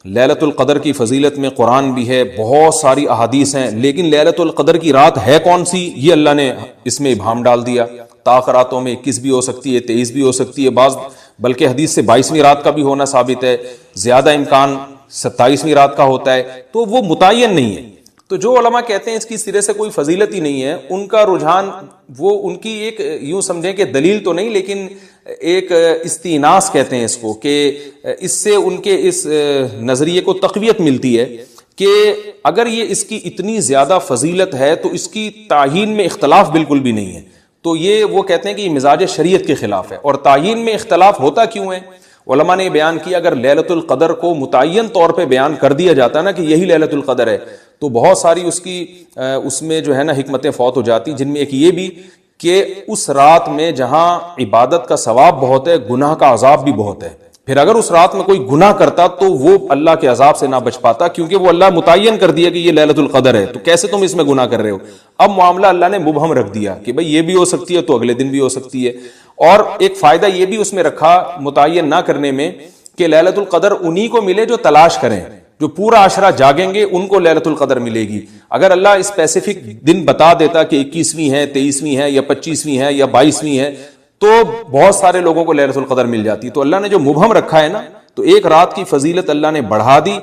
لیلۃ القدر کی فضیلت میں قرآن بھی ہے، بہت ساری احادیث ہیں، لیکن لیلۃ القدر کی رات ہے کون سی یہ اللہ نے اس میں ابہام ڈال دیا. تاخراتوں میں 21 بھی ہو سکتی ہے، 23 بھی ہو سکتی ہے، بعض بلکہ حدیث سے 22ویں رات کا بھی ہونا ثابت ہے، زیادہ امکان 27ویں رات کا ہوتا ہے، تو وہ متعین نہیں ہے. تو جو علماء کہتے ہیں اس کی سرے سے کوئی فضیلت ہی نہیں ہے، ان کا رجحان وہ ان کی ایک یوں سمجھیں کہ دلیل تو نہیں لیکن ایک استئناس کہتے ہیں اس کو، کہ اس سے ان کے اس نظریے کو تقویت ملتی ہے کہ اگر یہ اس کی اتنی زیادہ فضیلت ہے تو اس کی تعیین میں اختلاف بالکل بھی نہیں ہے. تو یہ وہ کہتے ہیں کہ یہ مزاج شریعت کے خلاف ہے. اور تعیین میں اختلاف ہوتا کیوں ہے؟ علماء نے بیان کیا اگر لیلۃ القدر کو متعین طور پہ بیان کر دیا جاتا نا کہ یہی لیلۃ القدر ہے تو بہت ساری اس میں جو ہے نا حکمتیں فوت ہو جاتی، جن میں ایک یہ بھی کہ اس رات میں جہاں عبادت کا ثواب بہت ہے، گناہ کا عذاب بھی بہت ہے. پھر اگر اس رات میں کوئی گناہ کرتا تو وہ اللہ کے عذاب سے نہ بچ پاتا، کیونکہ وہ اللہ متعین کر دیا کہ یہ لیلۃ القدر ہے، تو کیسے تم اس میں گناہ کر رہے ہو؟ اب معاملہ اللہ نے مبہم رکھ دیا کہ بھئی یہ بھی ہو سکتی ہے تو اگلے دن بھی ہو سکتی ہے. اور ایک فائدہ یہ بھی اس میں رکھا متعین نہ کرنے میں کہ لیلۃ القدر انہی کو ملے جو تلاش کریں، جو پورا عشرہ جاگیں گے ان کو لیلۃ القدر ملے گی. اگر اللہ اسپیسیفک دن بتا دیتا کہ 21ویں ہے، 23ویں ہے یا 25ویں ہے یا 22ویں ہے تو بہت سارے لوگوں کو لیلۃ القدر مل جاتی. تو اللہ نے جو مبہم رکھا ہے نا، تو ایک رات کی فضیلت اللہ نے بڑھا دی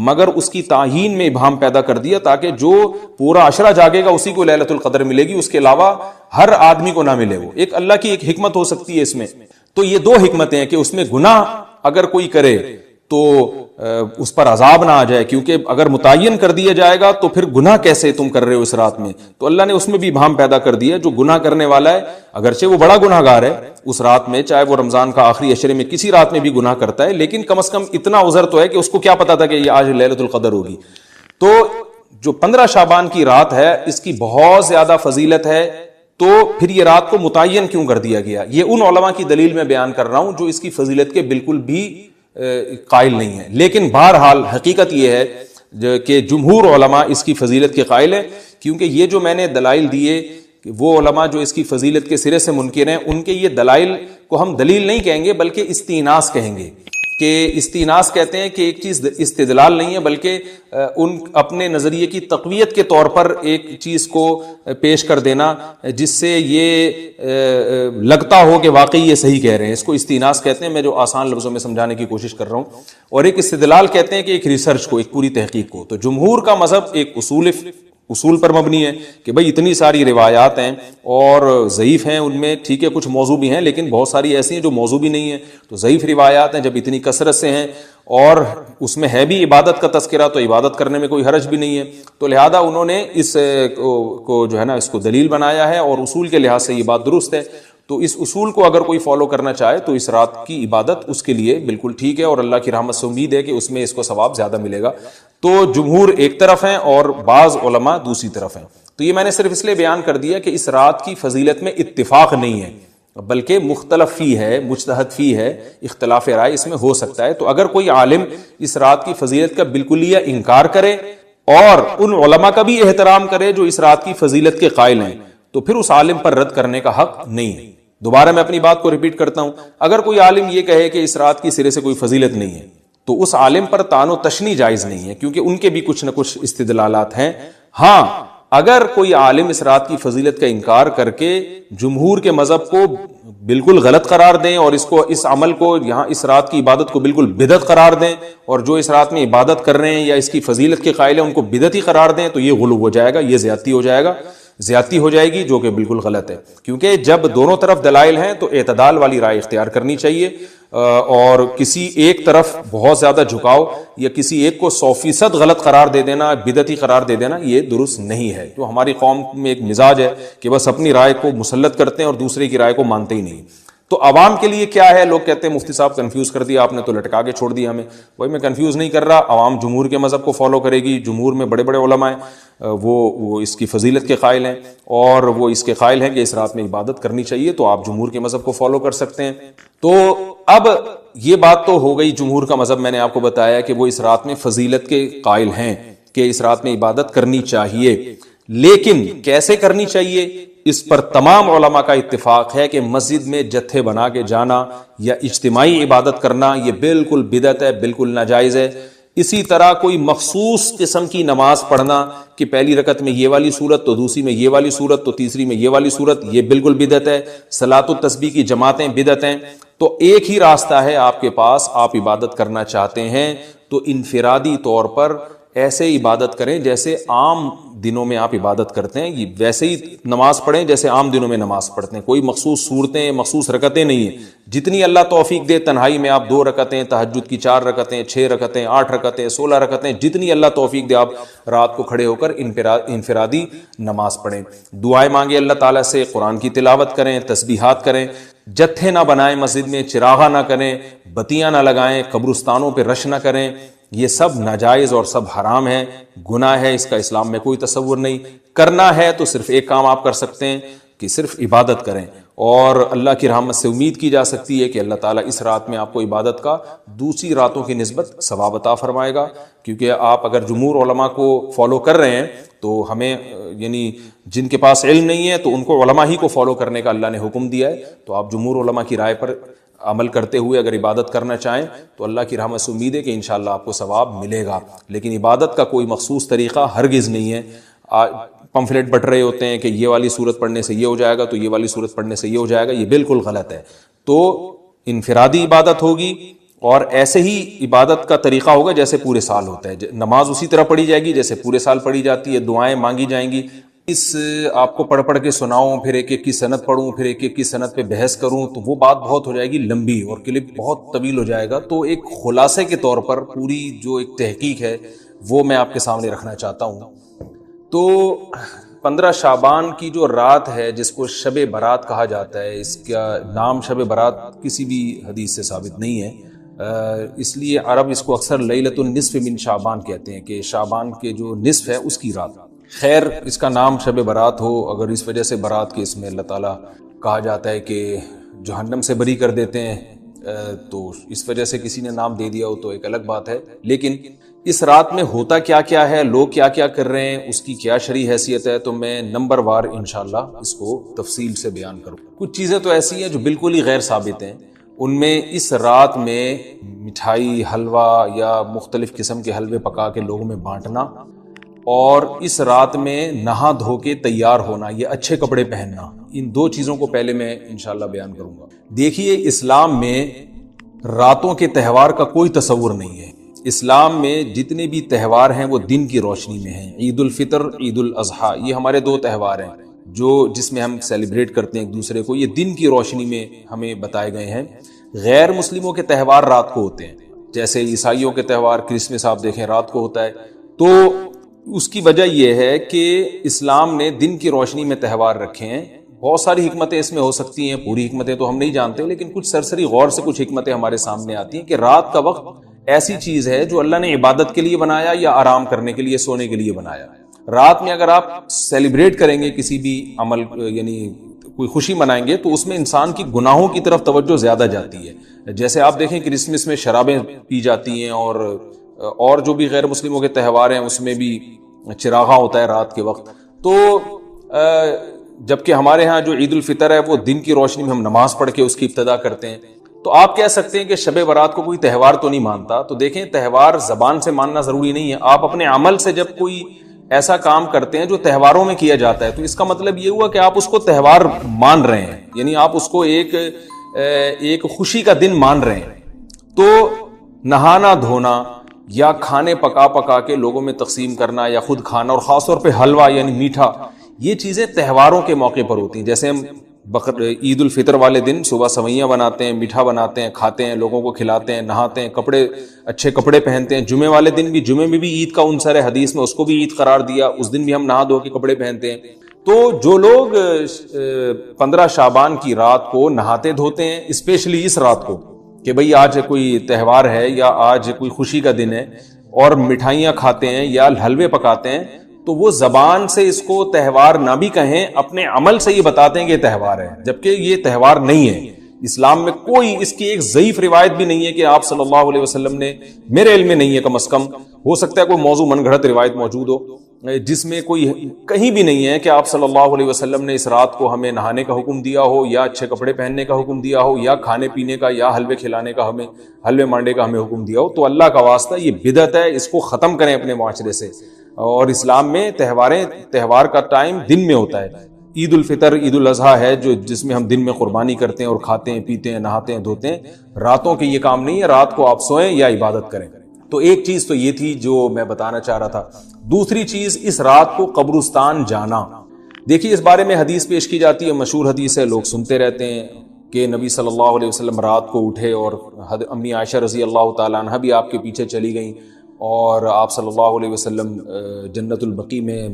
مگر اس کی تعیین میں ابہام پیدا کر دیا تاکہ جو پورا عشرہ جاگے گا اسی کو لیلۃ القدر ملے گی، اس کے علاوہ ہر آدمی کو نہ ملے. وہ ایک اللہ کی ایک حکمت ہو سکتی ہے اس میں. تو یہ 2 حکمتیں ہیں کہ اس میں گناہ اگر کوئی کرے تو اس پر عذاب نہ آ جائے، کیونکہ اگر متعین کر دیا جائے گا تو پھر گناہ کیسے تم کر رہے ہو اس رات میں. تو اللہ نے اس میں بھی ابہام پیدا کر دیا. جو گناہ کرنے والا ہے اگرچہ وہ بڑا گناہ گار ہے اس رات میں، چاہے وہ رمضان کا آخری عشرے میں کسی رات میں بھی گناہ کرتا ہے، لیکن کم از کم اتنا عذر تو ہے کہ اس کو کیا پتا تھا کہ یہ آج لیلۃ القدر ہوگی. تو جو 15 شعبان کی رات ہے اس کی بہت زیادہ فضیلت ہے. تو پھر یہ رات کو متعین کیوں کر دیا گیا؟ یہ ان علماء کی دلیل میں بیان کر رہا ہوں جو اس کی فضیلت کے بالکل بھی قائل نہیں ہے. لیکن بہرحال حقیقت یہ ہے کہ جمہور علماء اس کی فضیلت کے قائل ہیں، کیونکہ یہ جو میں نے دلائل دیے کہ وہ علماء جو اس کی فضیلت کے سرے سے منکر ہیں ان کے یہ دلائل کو ہم دلیل نہیں کہیں گے بلکہ استئناس کہیں گے. کہ استئناس کہتے ہیں کہ ایک چیز استدلال نہیں ہے بلکہ ان اپنے نظریے کی تقویت کے طور پر ایک چیز کو پیش کر دینا جس سے یہ لگتا ہو کہ واقعی یہ صحیح کہہ رہے ہیں. اس کو استئناس کہتے ہیں، میں جو آسان لفظوں میں سمجھانے کی کوشش کر رہا ہوں. اور ایک استدلال کہتے ہیں کہ ایک ریسرچ کو، ایک پوری تحقیق کو. تو جمہور کا مذہب ایک اصول پر مبنی ہے کہ بھئی اتنی ساری روایات ہیں اور ضعیف ہیں، ان میں ٹھیک ہے کچھ موضوع بھی ہیں لیکن بہت ساری ایسی ہیں جو موضوع بھی نہیں ہیں. تو ضعیف روایات ہیں جب اتنی کثرت سے ہیں اور اس میں ہے بھی عبادت کا تذکرہ تو عبادت کرنے میں کوئی حرج بھی نہیں ہے. تو لہذا انہوں نے اس کو جو ہے نا اس کو دلیل بنایا ہے اور اصول کے لحاظ سے یہ بات درست ہے. تو اس اصول کو اگر کوئی فالو کرنا چاہے تو اس رات کی عبادت اس کے لیے بالکل ٹھیک ہے اور اللہ کی رحمت سے امید ہے کہ اس میں اس کو ثواب زیادہ ملے گا. تو جمہور ایک طرف ہیں اور بعض علماء دوسری طرف ہیں. تو یہ میں نے صرف اس لیے بیان کر دیا کہ اس رات کی فضیلت میں اتفاق نہیں ہے بلکہ مختلف فی ہے، مجتہد فی ہے، اختلاف رائے اس میں ہو سکتا ہے. تو اگر کوئی عالم اس رات کی فضیلت کا بالکلیہ انکار کرے اور ان علماء کا بھی احترام کرے جو اس رات کی فضیلت کے قائل ہیں تو پھر اس عالم پر رد کرنے کا حق نہیں ہے. دوبارہ میں اپنی بات کو ریپیٹ کرتا ہوں، اگر کوئی عالم یہ کہے کہ اس رات کی سرے سے کوئی فضیلت نہیں ہے تو اس عالم پر طعن و تشنیع جائز نہیں ہے کیونکہ ان کے بھی کچھ نہ کچھ استدلالات ہیں. ہاں اگر کوئی عالم اس رات کی فضیلت کا انکار کر کے جمہور کے مذہب کو بالکل غلط قرار دیں اور اس عمل کو یہاں اس رات کی عبادت کو بالکل بدعت قرار دیں اور جو اس رات میں عبادت کر رہے ہیں یا اس کی فضیلت کے قائل ہیں ان کو بدعت ہی قرار دیں تو یہ غلو ہو جائے گا، یہ زیادتی ہو جائے گا. زیادتی ہو جائے گی، جو کہ بالکل غلط ہے، کیونکہ جب دونوں طرف دلائل ہیں تو اعتدال والی رائے اختیار کرنی چاہیے، اور کسی ایک طرف بہت زیادہ جھکاؤ یا کسی ایک کو 100% غلط قرار دے دینا، بدعتی قرار دے دینا، یہ درست نہیں ہے۔ جو ہماری قوم میں ایک مزاج ہے کہ بس اپنی رائے کو مسلط کرتے ہیں اور دوسرے کی رائے کو مانتے ہی نہیں۔ تو عوام کے لیے کیا ہے؟ لوگ کہتے ہیں مفتی صاحب کنفیوز کر دیا آپ نے، تو لٹکا کے چھوڑ دیا ہمیں۔ وہی میں کنفیوز نہیں کر رہا، عوام جمہور کے مذہب کو فالو کرے گی، جمہور میں بڑے بڑے علماء ہیں، وہ اس کی فضیلت کے قائل ہیں، اور وہ اس کے قائل ہیں کہ اس رات میں عبادت کرنی چاہیے، تو آپ جمہور کے مذہب کو فالو کر سکتے ہیں۔ تو اب یہ بات تو ہو گئی، جمہور کا مذہب میں نے آپ کو بتایا کہ وہ اس رات میں فضیلت کے قائل ہیں کہ اس رات میں عبادت کرنی چاہیے، لیکن کیسے کرنی چاہیے اس پر تمام علماء کا اتفاق ہے کہ مسجد میں جتھے بنا کے جانا یا اجتماعی عبادت کرنا یہ بالکل بدعت ہے، بالکل ناجائز ہے۔ اسی طرح کوئی مخصوص قسم کی نماز پڑھنا کہ پہلی رکعت میں یہ والی صورت، تو دوسری میں یہ والی صورت، تو تیسری میں یہ والی صورت، یہ بالکل بدعت ہے۔ صلاۃ التسبیح کی جماعتیں بدعت ہیں۔ تو ایک ہی راستہ ہے آپ کے پاس، آپ عبادت کرنا چاہتے ہیں تو انفرادی طور پر ایسے عبادت کریں جیسے عام دنوں میں آپ عبادت کرتے ہیں، یہ ویسے ہی نماز پڑھیں جیسے عام دنوں میں نماز پڑھتے ہیں۔ کوئی مخصوص صورتیں، مخصوص رکعتیں نہیں ہیں، جتنی اللہ توفیق دے تنہائی میں آپ 2 رکعتیں، تہجد کی 4 رکعتیں، 6 رکعتیں، 8 رکعتیں، 16 رکعتیں، جتنی اللہ توفیق دے آپ رات کو کھڑے ہو کر انفرادی نماز پڑھیں، دعائیں مانگیں اللہ تعالیٰ سے، قرآن کی تلاوت کریں، تسبیحات کریں، جتھے نہ بنائیں مسجد میں، چراغاں نہ کریں، بتیاں نہ لگائیں، قبرستانوں پہ رش نہ کریں، یہ سب ناجائز اور سب حرام ہے، گناہ ہے، اس کا اسلام میں کوئی تصور نہیں۔ کرنا ہے تو صرف ایک کام آپ کر سکتے ہیں کہ صرف عبادت کریں، اور اللہ کی رحمت سے امید کی جا سکتی ہے کہ اللہ تعالیٰ اس رات میں آپ کو عبادت کا دوسری راتوں کی نسبت ثواب عطا فرمائے گا، کیونکہ آپ اگر جمہور علماء کو فالو کر رہے ہیں تو ہمیں یعنی جن کے پاس علم نہیں ہے تو ان کو علماء ہی کو فالو کرنے کا اللہ نے حکم دیا ہے، تو آپ جمہور علماء کی رائے پر عمل کرتے ہوئے اگر عبادت کرنا چاہیں تو اللہ کی رحمت سے امید ہے کہ انشاءاللہ آپ کو ثواب ملے گا۔ لیکن عبادت کا کوئی مخصوص طریقہ ہرگز نہیں ہے۔ پمفلٹ بٹ رہے ہوتے ہیں کہ یہ والی صورت پڑھنے سے یہ ہو جائے گا، تو یہ والی صورت پڑھنے سے یہ ہو جائے گا، یہ بالکل غلط ہے۔ تو انفرادی عبادت ہوگی اور ایسے ہی عبادت کا طریقہ ہوگا جیسے پورے سال ہوتا ہے، نماز اسی طرح پڑھی جائے گی جیسے پورے سال پڑھی جاتی ہے، دعائیں مانگی جائیں گی۔ اس آپ کو پڑھ کے سناؤں، پھر ایک ایک کی سند پڑھوں، پھر ایک ایک کی سند پہ بحث کروں، تو وہ بات بہت ہو جائے گی لمبی اور کلپ بہت طویل ہو جائے گا۔ تو ایک خلاصے کے طور پر پوری جو ایک تحقیق ہے وہ میں آپ کے سامنے رکھنا چاہتا ہوں۔ تو 15 شعبان کی جو رات ہے جس کو شب برات کہا جاتا ہے، اس کا نام شب برات کسی بھی حدیث سے ثابت نہیں ہے، اس لیے عرب اس کو اکثر لیلۃ النصف من شعبان کہتے ہیں کہ شعبان کے جو نصف ہے اس کی رات۔ خیر، اس کا نام شب برات ہو، اگر اس وجہ سے برات کے اس میں اللہ تعالیٰ کہا جاتا ہے کہ جہنم سے بری کر دیتے ہیں، تو اس وجہ سے کسی نے نام دے دیا ہو تو ایک الگ بات ہے۔ لیکن اس رات میں ہوتا کیا کیا ہے، لوگ کیا کیا کر رہے ہیں، اس کی کیا شرعی حیثیت ہے، تو میں نمبر وار انشاءاللہ اس کو تفصیل سے بیان کروں۔ کچھ چیزیں تو ایسی ہیں جو بالکل ہی غیر ثابت ہیں، ان میں اس رات میں مٹھائی، حلوہ یا مختلف قسم کے حلوے پکا کے لوگوں میں بانٹنا، اور اس رات میں نہا دھو کے تیار ہونا یا اچھے کپڑے پہننا، ان 2 چیزوں کو پہلے میں انشاءاللہ بیان کروں گا۔ دیکھیے، اسلام میں راتوں کے تہوار کا کوئی تصور نہیں ہے۔ اسلام میں جتنے بھی تہوار ہیں وہ دن کی روشنی میں ہیں۔ عید الفطر، عید الاضحیٰ، یہ ہمارے 2 تہوار ہیں جس میں ہم سیلیبریٹ کرتے ہیں ایک دوسرے کو، یہ دن کی روشنی میں ہمیں بتائے گئے ہیں۔ غیر مسلموں کے تہوار رات کو ہوتے ہیں، جیسے عیسائیوں کے تہوار کرسمس آپ دیکھیں رات کو ہوتا ہے۔ تو اس کی وجہ یہ ہے کہ اسلام نے دن کی روشنی میں تہوار رکھے ہیں۔ بہت ساری حکمتیں اس میں ہو سکتی ہیں، پوری حکمتیں تو ہم نہیں جانتے، لیکن کچھ سرسری غور سے کچھ حکمتیں ہمارے سامنے آتی ہیں کہ رات کا وقت ایسی چیز ہے جو اللہ نے عبادت کے لیے بنایا یا آرام کرنے کے لیے، سونے کے لیے بنایا۔ رات میں اگر آپ سیلیبریٹ کریں گے کسی بھی عمل، یعنی کوئی خوشی منائیں گے، تو اس میں انسان کی گناہوں کی طرف توجہ زیادہ جاتی ہے۔ جیسے آپ دیکھیں کرسمس میں شرابیں پی جاتی ہیں، اور جو بھی غیر مسلموں کے تہوار ہیں اس میں بھی چراغاں ہوتا ہے رات کے وقت۔ تو جبکہ ہمارے ہاں جو عید الفطر ہے وہ دن کی روشنی میں ہم نماز پڑھ کے اس کی ابتدا کرتے ہیں۔ تو آپ کہہ سکتے ہیں کہ شب برات کو کوئی تہوار تو نہیں مانتا، تو دیکھیں تہوار زبان سے ماننا ضروری نہیں ہے، آپ اپنے عمل سے جب کوئی ایسا کام کرتے ہیں جو تہواروں میں کیا جاتا ہے تو اس کا مطلب یہ ہوا کہ آپ اس کو تہوار مان رہے ہیں، یعنی آپ اس کو ایک خوشی کا دن مان رہے ہیں۔ تو نہانا دھونا یا کھانے پکا کے لوگوں میں تقسیم کرنا یا خود کھانا، اور خاص طور پہ حلوہ یعنی میٹھا، یہ چیزیں تہواروں کے موقع پر ہوتی ہیں. جیسے ہم عید الفطر والے دن صبح سوئیاں بناتے ہیں, میٹھا بناتے ہیں, کھاتے ہیں, لوگوں کو کھلاتے ہیں, نہاتے ہیں, کپڑے اچھے کپڑے پہنتے ہیں. جمعے والے دن بھی, جمعے میں بھی عید کا عنصر ہے حدیث میں, اس کو بھی عید قرار دیا, اس دن بھی ہم نہا دھو کے کپڑے پہنتے ہیں. تو جو لوگ 15 شعبان کی رات کو نہاتے دھوتے ہیں, اسپیشلی اس رات کو کہ بھئی آج کوئی تہوار ہے یا آج کوئی خوشی کا دن ہے, اور مٹھائیاں کھاتے ہیں یا حلوے پکاتے ہیں, تو وہ زبان سے اس کو تہوار نہ بھی کہیں, اپنے عمل سے یہ بتاتے ہیں کہ یہ تہوار ہے, جبکہ یہ تہوار نہیں ہے. اسلام میں کوئی اس کی ایک ضعیف روایت بھی نہیں ہے کہ آپ صلی اللہ علیہ وسلم نے, میرے علم میں نہیں ہے کم از کم, ہو سکتا ہے کوئی موضوع من گھڑت روایت موجود ہو جس میں کوئی کہیں بھی نہیں ہے کہ آپ صلی اللہ علیہ وسلم نے اس رات کو ہمیں نہانے کا حکم دیا ہو, یا اچھے کپڑے پہننے کا حکم دیا ہو, یا کھانے پینے کا یا حلوے کھلانے کا, ہمیں حلوے مانڈے کا ہمیں حکم دیا ہو. تو اللہ کا واسطہ یہ بدعت ہے, اس کو ختم کریں اپنے معاشرے سے. اور اسلام میں تہوار کا ٹائم دن میں ہوتا ہے. عید الفطر, عید الاضحیٰ ہے جس میں ہم دن میں قربانی کرتے ہیں اور کھاتے ہیں, پیتے ہیں, نہاتے ہیں, دھوتے ہیں. راتوں کے یہ کام نہیں ہے, رات کو آپ سوئیں یا عبادت کریں. تو ایک چیز تو یہ تھی جو میں بتانا چاہ رہا تھا. دوسری چیز, اس رات کو قبرستان جانا. دیکھیے اس بارے میں حدیث پیش کی جاتی ہے, مشہور حدیث ہے, لوگ سنتے رہتے ہیں کہ نبی صلی اللہ علیہ وسلم رات کو اٹھے اور امی عائشہ رضی اللہ تعالیٰ عنہ بھی آپ کے پیچھے چلی گئیں, اور آپ صلی اللہ علیہ وسلم جنت البقیع میں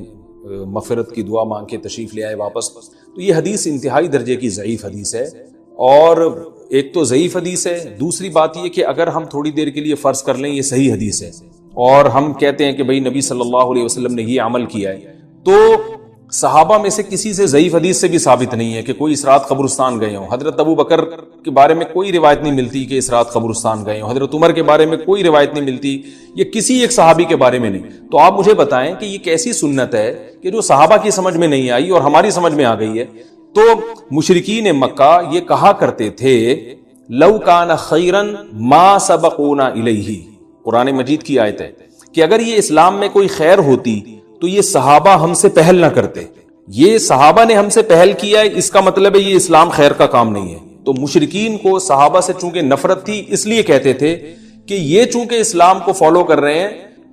مغفرت کی دعا مانگ کے تشریف لے آئے واپس. تو یہ حدیث انتہائی درجے کی ضعیف حدیث ہے, اور ایک تو ضعیف حدیث ہے, دوسری بات یہ کہ اگر ہم تھوڑی دیر کے لیے فرض کر لیں یہ صحیح حدیث ہے اور ہم کہتے ہیں کہ بھئی نبی صلی اللہ علیہ وسلم نے یہ عمل کیا ہے, تو صحابہ میں سے کسی سے ضعیف حدیث سے بھی ثابت نہیں ہے کہ کوئی اس رات قبرستان گئے ہوں. حضرت ابو بکر کے بارے میں کوئی روایت نہیں ملتی کہ اس رات قبرستان گئے ہوں, حضرت عمر کے بارے میں کوئی روایت نہیں ملتی, یہ کسی ایک صحابی کے بارے میں نہیں. تو آپ مجھے بتائیں کہ یہ کیسی سنت ہے کہ جو صحابہ کی سمجھ میں نہیں آئی اور ہماری سمجھ میں آ گئی ہے. تو مشرکین مکہ یہ کہا کرتے تھے لو کان خیرا ما سبقونا الیہ, قرآن مجید کی آیت ہے کہ اگر یہ اسلام میں کوئی خیر ہوتی تو یہ صحابہ ہم سے پہل نہ کرتے. یہ صحابہ نے ہم سے پہل کیا ہے, اس کا مطلب ہے یہ اسلام خیر کا کام نہیں ہے. تو مشرکین کو صحابہ سے چونکہ نفرت تھی, اس لیے کہتے تھے کہ یہ چونکہ اسلام کو فالو کر رہے ہیں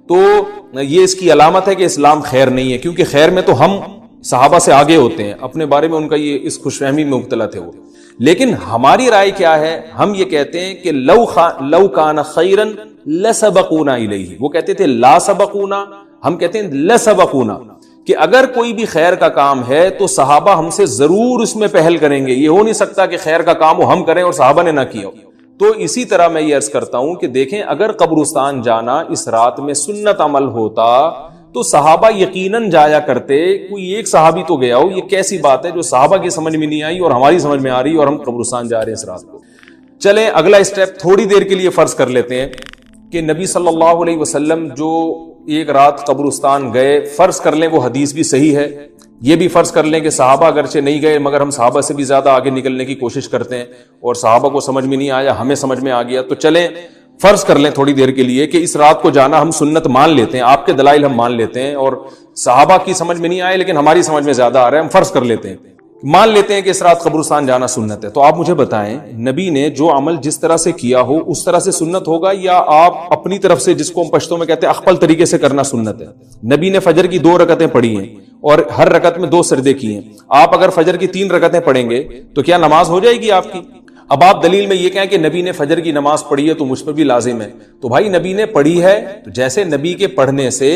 تو یہ اس کی علامت ہے کہ اسلام خیر نہیں ہے, کیونکہ خیر میں تو ہم صحابہ سے آگے ہوتے ہیں. اپنے بارے میں ان کا یہ اس خوش فہمی میں مبتلا تھے وہ. لیکن ہماری رائے کیا ہے, ہم یہ کہتے ہیں کہ لو کان خیرا لسبقونا الیہ. وہ کہتے تھے لا سبقونا, ہم کہتے ہیں لسبقونا, کہ اگر کوئی بھی خیر کا کام ہے تو صحابہ ہم سے ضرور اس میں پہل کریں گے. یہ ہو نہیں سکتا کہ خیر کا کام وہ ہم کریں اور صحابہ نے نہ کیا ہو. تو اسی طرح میں یہ عرض کرتا ہوں کہ دیکھیں اگر قبرستان جانا اس رات میں سنت عمل ہوتا تو صحابہ یقیناً جایا کرتے. کوئی ایک صحابی تو گیا ہو, یہ کیسی بات ہے جو صحابہ کی سمجھ میں نہیں آئی اور ہماری سمجھ میں آ رہی اور ہم قبرستان جا رہے ہیں اس رات کو. چلیں اگلا اسٹیپ تھوڑی دیر کے لیے فرض کر لیتے ہیں کہ نبی صلی اللہ علیہ وسلم جو ایک رات قبرستان گئے, فرض کر لیں وہ حدیث بھی صحیح ہے, یہ بھی فرض کر لیں کہ صحابہ اگرچہ نہیں گئے مگر ہم صحابہ سے بھی زیادہ آگے نکلنے کی کوشش کرتے ہیں اور صحابہ کو سمجھ میں نہیں آیا, ہمیں سمجھ میں آ گیا. تو چلیں فرض کر لیں تھوڑی دیر کے لیے کہ اس رات کو جانا ہم سنت مان لیتے ہیں, آپ کے دلائل ہم مان لیتے ہیں اور صحابہ کی سمجھ میں نہیں آئے لیکن ہماری سمجھ میں زیادہ آ رہا ہے, ہم فرض کر لیتے ہیں, مان لیتے ہیں کہ اس رات قبرستان جانا سنت ہے. تو آپ مجھے بتائیں نبی نے جو عمل جس طرح سے کیا ہو اس طرح سے سنت ہوگا, یا آپ اپنی طرف سے جس کو ہم پشتوں میں کہتے ہیں اخپل طریقے سے کرنا سنت ہے؟ نبی نے فجر کی 2 رکعتیں پڑھی ہیں اور ہر رکعت میں 2 سجدے کیے ہیں. آپ اگر فجر کی 3 رکعتیں پڑھیں گے تو کیا نماز ہو جائے گی آپ کی؟ اب آپ دلیل میں یہ کہیں کہ نبی نے فجر کی نماز پڑھی ہے تو مجھ پر بھی لازم ہے. تو بھائی نبی نے پڑھی ہے تو جیسے نبی کے پڑھنے سے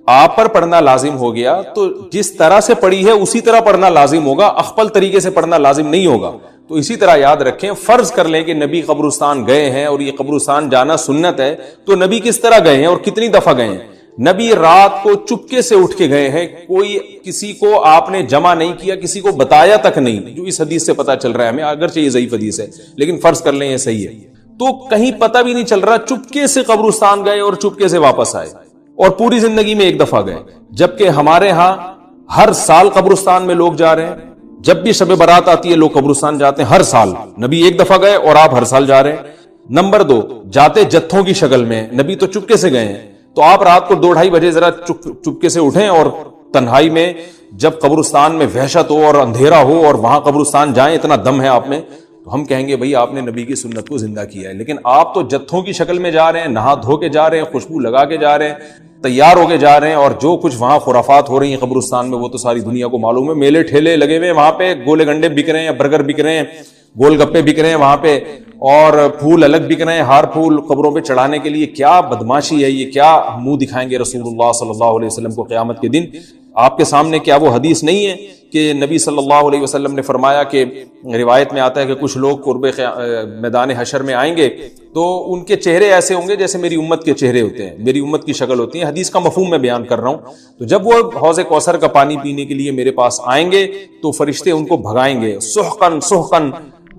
آپ پر پڑھنا لازم ہو گیا تو جس طرح سے پڑھی ہے اسی طرح پڑھنا لازم ہوگا, اخپل طریقے سے پڑھنا لازم نہیں ہوگا. تو اسی طرح یاد رکھیں, فرض کر لیں کہ نبی قبرستان گئے ہیں اور یہ قبرستان جانا سنت ہے, تو نبی کس طرح گئے ہیں اور کتنی دفعہ گئے ہیں؟ نبی رات کو چپکے سے اٹھ کے گئے ہیں, کوئی کسی کو آپ نے جمع نہیں کیا, کسی کو بتایا تک نہیں, جو اس حدیث سے پتا چل رہا ہے ہمیں, اگرچہ یہ ضعیف حدیث ہے لیکن فرض کر لیں یہ صحیح ہے. تو کہیں پتہ بھی نہیں چل رہا, چپکے سے قبرستان گئے اور چپکے سے واپس آئے اور پوری زندگی میں 1 دفعہ گئے. جبکہ ہمارے ہاں ہر سال قبرستان میں لوگ جا رہے ہیں, جب بھی شب برات آتی ہے لوگ قبرستان جاتے ہیں ہر سال. نبی 1 دفعہ گئے اور آپ ہر سال جا رہے ہیں. نمبر 2, جاتے جتھوں کی شکل میں, نبی تو چپکے سے گئے ہیں. تو آپ رات کو 2-2:30 بجے ذرا چپکے سے اٹھیں اور تنہائی میں جب قبرستان میں وحشت ہو اور اندھیرا ہو اور وہاں قبرستان جائیں, اتنا دم ہے آپ میں, تو ہم کہیں گے بھائی آپ نے نبی کی سنت کو زندہ کیا ہے، لیکن آپ تو جتھوں کی شکل میں جا رہے ہیں، نہا دھو کے جا رہے ہیں، خوشبو لگا کے جا رہے ہیں، تیار ہو کے جا رہے ہیں، اور جو کچھ وہاں خرافات ہو رہی ہیں قبرستان میں وہ تو ساری دنیا کو معلوم ہے. میلے ٹھیلے لگے ہوئے ہیں وہاں پہ، گولے گنڈے بک رہے ہیں، برگر بک رہے ہیں، گول گپے بک رہے ہیں وہاں پہ، اور پھول الگ بک رہے ہیں، ہار پھول قبروں پہ چڑھانے کے لیے. کیا بدماشی ہے یہ، کیا منہ دکھائیں گے رسول اللہ صلی اللہ علیہ وسلم کو قیامت کے دن؟ آپ کے سامنے کیا وہ حدیث نہیں ہے کہ نبی صلی اللہ علیہ وسلم نے فرمایا کہ روایت میں آتا ہے کہ کچھ لوگ قرب میدان حشر میں آئیں گے تو ان کے چہرے ایسے ہوں گے جیسے میری امت کے چہرے ہوتے ہیں، میری امت کی شکل ہوتی ہے. حدیث کا مفہوم میں بیان کر رہا ہوں. تو جب وہ حوض کوثر کا پانی پینے کے لیے میرے پاس آئیں گے تو فرشتے ان کو بھگائیں گے، سحقن سحقن.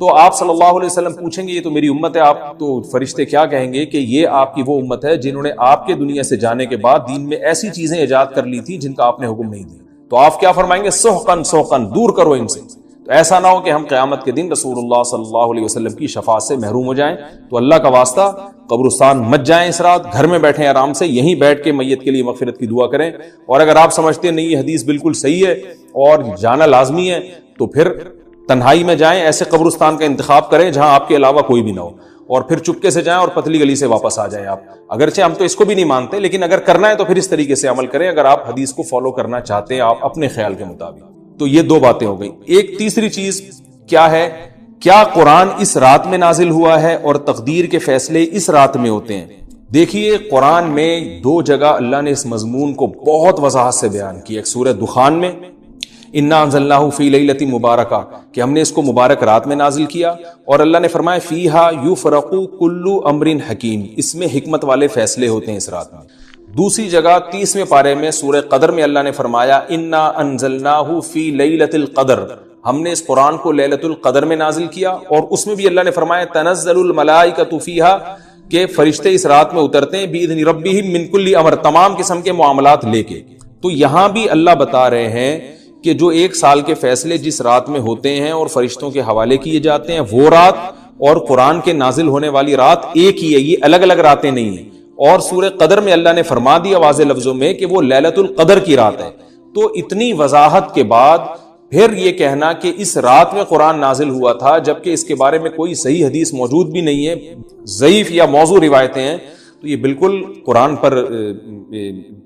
تو آپ صلی اللہ علیہ وسلم پوچھیں گے یہ تو میری امت ہے، آپ تو فرشتے کیا کہیں گے کہ یہ آپ کی وہ امت ہے جنہوں نے آپ کے دنیا سے جانے کے بعد دین میں ایسی چیزیں ایجاد کر لی تھی جن کا آپ نے حکم نہیں دیا. تو آپ کیا فرمائیں گے؟ سحقن سحقن، دور کرو ان سے. تو ایسا نہ ہو کہ ہم قیامت کے دن رسول اللہ صلی اللہ علیہ وسلم کی شفاعت سے محروم ہو جائیں. تو اللہ کا واسطہ قبرستان مت جائیں اس رات، گھر میں بیٹھیں آرام سے، یہیں بیٹھ کے میت کے لیے مغفرت کی دعا کریں. اور اگر آپ سمجھتے ہیں نہیں یہ حدیث بالکل صحیح ہے اور جانا لازمی ہے تو پھر تنہائی میں جائیں، ایسے قبرستان کا انتخاب کریں جہاں آپ کے علاوہ کوئی بھی نہ ہو، اور پھر چپکے سے جائیں اور پتلی گلی سے واپس آ جائیں. آپ اگرچہ ہم تو اس کو بھی نہیں مانتے، لیکن اگر کرنا ہے تو پھر اس طریقے سے عمل کریں اگر آپ حدیث کو فالو کرنا چاہتے ہیں آپ اپنے خیال کے مطابق. تو یہ دو باتیں ہو گئی. ایک تیسری چیز کیا ہے؟ کیا قرآن اس رات میں نازل ہوا ہے اور تقدیر کے فیصلے اس رات میں ہوتے ہیں؟ دیکھیے قرآن میں دو جگہ اللہ نے اس مضمون کو بہت وضاحت سے بیان کیا. ایک سورہ دخان میں انا انزلناہ فی لیلۃ مبارکہ کہ ہم نے اس کو مبارک رات میں نازل کیا، اور اللہ نے فرمایا فیہا یفرق کل امر حکیم، اس میں حکمت والے فیصلے ہوتے ہیں اس رات میں. دوسری جگہ 30ویں پارے میں سورہ قدر میں اللہ نے فرمایا انا انزلناہ فی لیلۃ القدر، ہم نے اس قرآن کو لیلۃ القدر میں نازل کیا، اور اس میں بھی اللہ نے فرمایا تنزل الملائکۃ فیہا کہ فرشتے اس رات میں اترتے ہیں باذن ربہم من کل امر، تمام قسم کے معاملات لے کے. تو یہاں بھی اللہ بتا رہے ہیں کہ جو ایک سال کے فیصلے جس رات میں ہوتے ہیں اور فرشتوں کے حوالے کیے جاتے ہیں وہ رات اور قرآن کے نازل ہونے والی رات ایک ہی ہے، یہ الگ الگ راتیں نہیں ہیں. اور سورہ قدر میں اللہ نے فرما دیا واضح لفظوں میں کہ وہ لیلۃ القدر کی رات ہے. تو اتنی وضاحت کے بعد پھر یہ کہنا کہ اس رات میں قرآن نازل ہوا تھا جبکہ اس کے بارے میں کوئی صحیح حدیث موجود بھی نہیں ہے، ضعیف یا موضوع روایتیں ہیں، تو یہ بالکل قرآن پر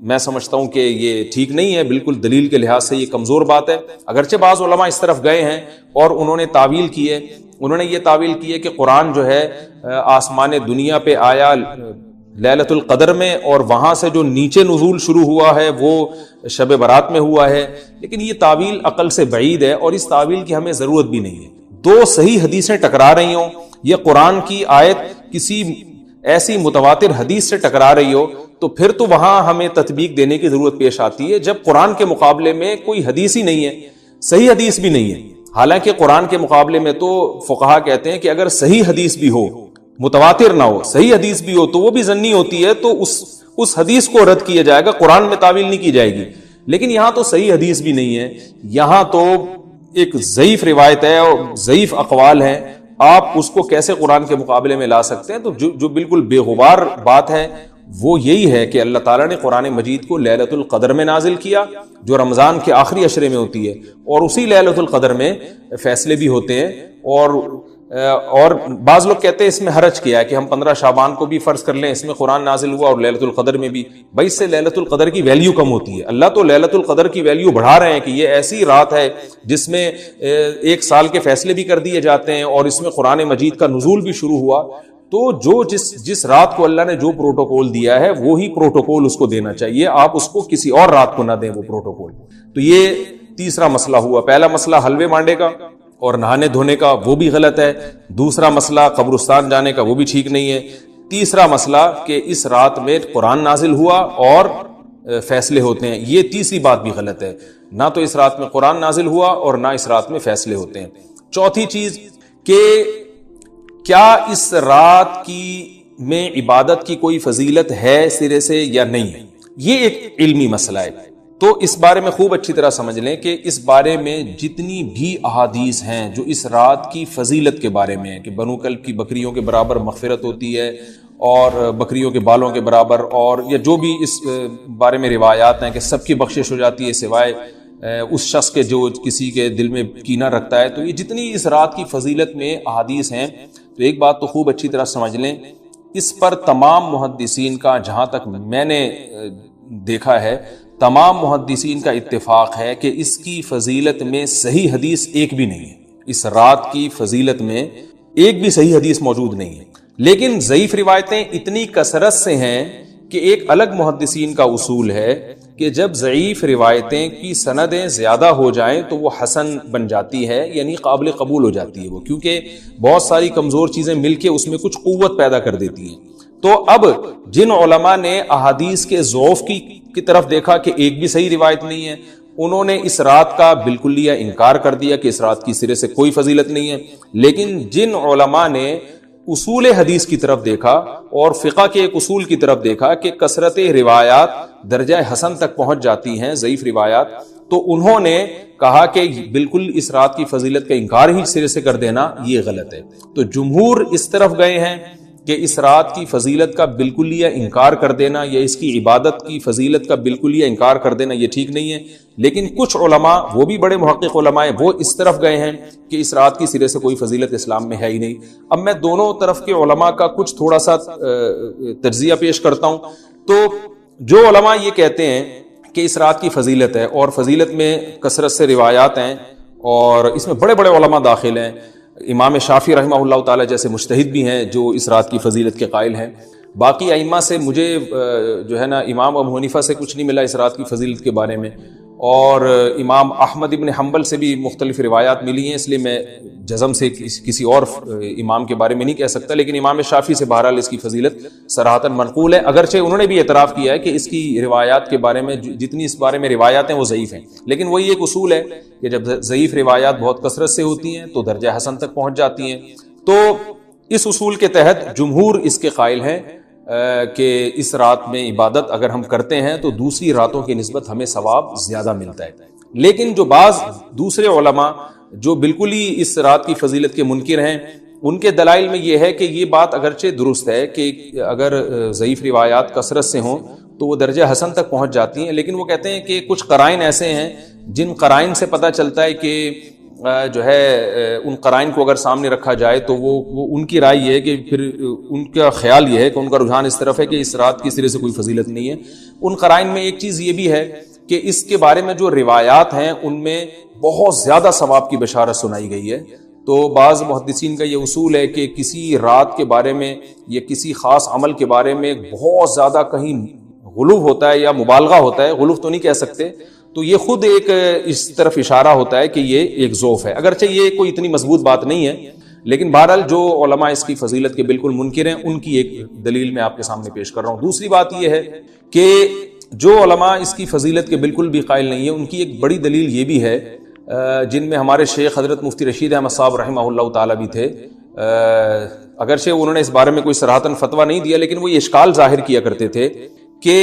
میں سمجھتا ہوں کہ یہ ٹھیک نہیں ہے، بالکل دلیل کے لحاظ سے یہ کمزور بات ہے. اگرچہ بعض علماء اس طرف گئے ہیں اور انہوں نے تعویل کی ہے، انہوں نے یہ تعویل کی ہے کہ قرآن جو ہے آسمان دنیا پہ آیا لیلۃ القدر میں، اور وہاں سے جو نیچے نزول شروع ہوا ہے وہ شب برات میں ہوا ہے، لیکن یہ تعویل عقل سے بعید ہے اور اس تعویل کی ہمیں ضرورت بھی نہیں ہے. دو صحیح حدیثیں ٹکرا رہی ہوں، یہ قرآن کی آیت کسی ایسی متواتر حدیث سے ٹکرا رہی ہو تو پھر تو وہاں ہمیں تطبیق دینے کی ضرورت پیش آتی ہے، جب قرآن کے مقابلے میں کوئی حدیث ہی نہیں ہے، صحیح حدیث بھی نہیں ہے. حالانکہ قرآن کے مقابلے میں تو فقہا کہتے ہیں کہ اگر صحیح حدیث بھی ہو، متواتر نہ ہو، صحیح حدیث بھی ہو تو وہ بھی ظنی ہوتی ہے، تو اس حدیث کو رد کیا جائے گا، قرآن میں تعویل نہیں کی جائے گی. لیکن یہاں تو صحیح حدیث بھی نہیں ہے، یہاں تو ایک ضعیف روایت ہے اور ضعیف اقوال ہیں، آپ اس کو کیسے قرآن کے مقابلے میں لا سکتے ہیں؟ تو جو بالکل بے غبار بات ہے وہ یہی ہے کہ اللہ تعالیٰ نے قرآن مجید کو لیلۃ القدر میں نازل کیا جو رمضان کے آخری عشرے میں ہوتی ہے، اور اسی لیلۃ القدر میں فیصلے بھی ہوتے ہیں. اور بعض لوگ کہتے ہیں اس میں حرج کیا ہے کہ ہم 15 شعبان کو بھی فرض کر لیں، اس میں قرآن نازل ہوا اور لیلۃ القدر میں بھی. بھائی اس سے لیلۃ القدر کی ویلیو کم ہوتی ہے. اللہ تو لیلۃ القدر کی ویلیو بڑھا رہے ہیں کہ یہ ایسی رات ہے جس میں ایک سال کے فیصلے بھی کر دیے جاتے ہیں اور اس میں قرآن مجید کا نزول بھی شروع ہوا. تو جس رات کو اللہ نے جو پروٹوکول دیا ہے وہی پروٹوکول اس کو دینا چاہیے، آپ اس کو کسی اور رات کو نہ دیں وہ پروٹوکول. تو یہ تیسرا مسئلہ ہوا. پہلا مسئلہ حلوے مانڈے کا اور نہانے دھونے کا، وہ بھی غلط ہے. دوسرا مسئلہ قبرستان جانے کا، وہ بھی ٹھیک نہیں ہے. تیسرا مسئلہ کہ اس رات میں قرآن نازل ہوا اور فیصلے ہوتے ہیں، یہ تیسری بات بھی غلط ہے. نہ تو اس رات میں قرآن نازل ہوا اور نہ اس رات میں فیصلے ہوتے ہیں. چوتھی چیز کہ کیا اس رات کی میں عبادت کی کوئی فضیلت ہے سرے سے یا نہیں ہے، یہ ایک علمی مسئلہ ہے. تو اس بارے میں خوب اچھی طرح سمجھ لیں کہ اس بارے میں جتنی بھی احادیث ہیں جو اس رات کی فضیلت کے بارے میں ہیں کہ بنو کلب کی بکریوں کے برابر مغفرت ہوتی ہے اور بکریوں کے بالوں کے برابر، اور یا جو بھی اس بارے میں روایات ہیں کہ سب کی بخشش ہو جاتی ہے سوائے اس شخص کے جو کسی کے دل میں کینہ رکھتا ہے. تو یہ جتنی اس رات کی فضیلت میں احادیث ہیں تو ایک بات تو خوب اچھی طرح سمجھ لیں, اس پر تمام محدثین کا, جہاں تک میں نے دیکھا ہے, تمام محدثین کا اتفاق ہے کہ اس کی فضیلت میں صحیح حدیث ایک بھی نہیں ہے. اس رات کی فضیلت میں ایک بھی صحیح حدیث موجود نہیں ہے. لیکن ضعیف روایتیں اتنی کثرت سے ہیں کہ ایک الگ محدثین کا اصول ہے کہ جب ضعیف روایتیں کی سندیں زیادہ ہو جائیں تو وہ حسن بن جاتی ہے, یعنی قابل قبول ہو جاتی ہے وہ, کیونکہ بہت ساری کمزور چیزیں مل کے اس میں کچھ قوت پیدا کر دیتی ہیں. تو اب جن علماء نے احادیث کے ضعف کی طرف دیکھا کہ ایک بھی صحیح روایت نہیں ہے, انہوں نے اس رات کا بالکل انکار کر دیا کہ اس رات کی سرے سے کوئی فضیلت نہیں ہے. لیکن جن علماء نے اصول حدیث کی طرف دیکھا اور فقہ کے ایک اصول کی طرف دیکھا کہ کثرت روایات درجہ حسن تک پہنچ جاتی ہیں, ضعیف روایات, تو انہوں نے کہا کہ بالکل اس رات کی فضیلت کا انکار ہی سرے سے کر دینا یہ غلط ہے. تو جمہور اس طرف گئے ہیں کہ اس رات کی فضیلت کا بالکل انکار کر دینا یا اس کی عبادت کی فضیلت کا بالکل انکار کر دینا یہ ٹھیک نہیں ہے. لیکن کچھ علماء, وہ بھی بڑے محقق علماء ہیں, وہ اس طرف گئے ہیں کہ اس رات کی سرے سے کوئی فضیلت اسلام میں ہے ہی نہیں. اب میں دونوں طرف کے علماء کا کچھ تھوڑا سا تجزیہ پیش کرتا ہوں. تو جو علماء یہ کہتے ہیں کہ اس رات کی فضیلت ہے اور فضیلت میں کثرت سے روایات ہیں اور اس میں بڑے بڑے علماء داخل ہیں, امام شافعی رحمہ اللہ تعالی جیسے مجتہد بھی ہیں جو اس رات کی فضیلت کے قائل ہیں. باقی ائمہ سے مجھے جو ہے نا امام ابو حنیفہ سے کچھ نہیں ملا اس رات کی فضیلت کے بارے میں, اور امام احمد ابن حنبل سے بھی مختلف روایات ملی ہیں, اس لیے میں جزم سے کسی اور امام کے بارے میں نہیں کہہ سکتا. لیکن امام شافعی سے بہرحال اس کی فضیلت صراحتاً منقول ہے, اگرچہ انہوں نے بھی اعتراف کیا ہے کہ اس کی روایات کے بارے میں جتنی اس بارے میں روایات ہیں وہ ضعیف ہیں. لیکن وہی ایک اصول ہے کہ جب ضعیف روایات بہت کثرت سے ہوتی ہیں تو درجہ حسن تک پہنچ جاتی ہیں. تو اس اصول کے تحت جمہور اس کے قائل ہیں کہ اس رات میں عبادت اگر ہم کرتے ہیں تو دوسری راتوں کی نسبت ہمیں ثواب زیادہ ملتا ہے. لیکن جو بعض دوسرے علماء جو بالکل ہی اس رات کی فضیلت کے منکر ہیں, ان کے دلائل میں یہ ہے کہ یہ بات اگرچہ درست ہے کہ اگر ضعیف روایات کثرت سے ہوں تو وہ درجہ حسن تک پہنچ جاتی ہیں, لیکن وہ کہتے ہیں کہ کچھ قرائن ایسے ہیں جن قرائن سے پتہ چلتا ہے کہ جو ہے ان قرائن کو اگر سامنے رکھا جائے تو وہ ان کی رائے یہ ہے کہ پھر ان کا خیال یہ ہے کہ ان کا رجحان اس طرف ہے کہ اس رات کی سرے سے کوئی فضیلت نہیں ہے. ان قرائن میں ایک چیز یہ بھی ہے کہ اس کے بارے میں جو روایات ہیں ان میں بہت زیادہ ثواب کی بشارت سنائی گئی ہے. تو بعض محدثین کا یہ اصول ہے کہ کسی رات کے بارے میں یا کسی خاص عمل کے بارے میں بہت زیادہ کہیں غلو ہوتا ہے یا مبالغہ ہوتا ہے, غلو تو نہیں کہہ سکتے, تو یہ خود ایک اس طرف اشارہ ہوتا ہے کہ یہ ایک ضعف ہے. اگرچہ یہ کوئی اتنی مضبوط بات نہیں ہے, لیکن بہرحال جو علماء اس کی فضیلت کے بالکل منکر ہیں ان کی ایک دلیل میں آپ کے سامنے پیش کر رہا ہوں. دوسری بات یہ ہے کہ جو علماء اس کی فضیلت کے بالکل بھی قائل نہیں ہیں ان کی ایک بڑی دلیل یہ بھی ہے, جن میں ہمارے شیخ حضرت مفتی رشید احمد صاحب رحمہ اللہ تعالی بھی تھے. اگرچہ انہوں نے اس بارے میں کوئی صراحتاً فتویٰ نہیں دیا, لیکن وہ یہ اشکال ظاہر کیا کرتے تھے کہ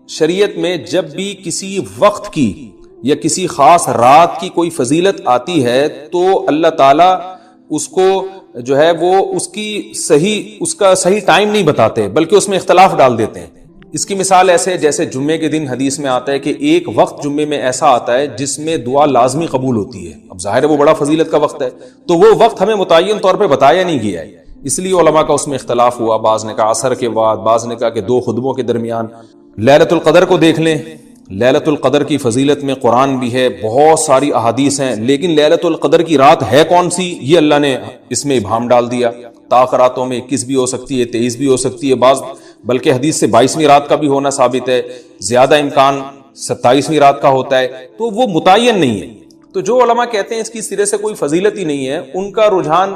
شریعت میں جب بھی کسی وقت کی یا کسی خاص رات کی کوئی فضیلت آتی ہے تو اللہ تعالیٰ اس کو جو ہے وہ اس کا صحیح ٹائم نہیں بتاتے بلکہ اس میں اختلاف ڈال دیتے ہیں. اس کی مثال ایسے جیسے جمعے کے دن حدیث میں آتا ہے کہ ایک وقت جمعے میں ایسا آتا ہے جس میں دعا لازمی قبول ہوتی ہے. اب ظاہر ہے وہ بڑا فضیلت کا وقت ہے, تو وہ وقت ہمیں متعین طور پہ بتایا نہیں گیا ہے, اس لیے علماء کا اس میں اختلاف ہوا. بعض نے کہا عصر کے بعد, بعض نے کہا کہ 2 خطبوں کے درمیان. لیلۃ القدر کو دیکھ لیں, لیلۃ القدر کی فضیلت میں قرآن بھی ہے, بہت ساری احادیث ہیں, لیکن لیلۃ القدر کی رات ہے کون سی یہ اللہ نے اس میں ابہام ڈال دیا. تاخراتوں میں 21 بھی ہو سکتی ہے, 23 بھی ہو سکتی ہے, بعض بلکہ حدیث سے 22ویں رات کا بھی ہونا ثابت ہے, زیادہ امکان 27ویں رات کا ہوتا ہے, تو وہ متعین نہیں ہے. تو جو علماء کہتے ہیں اس کی سرے سے کوئی فضیلت ہی نہیں ہے, ان کا رجحان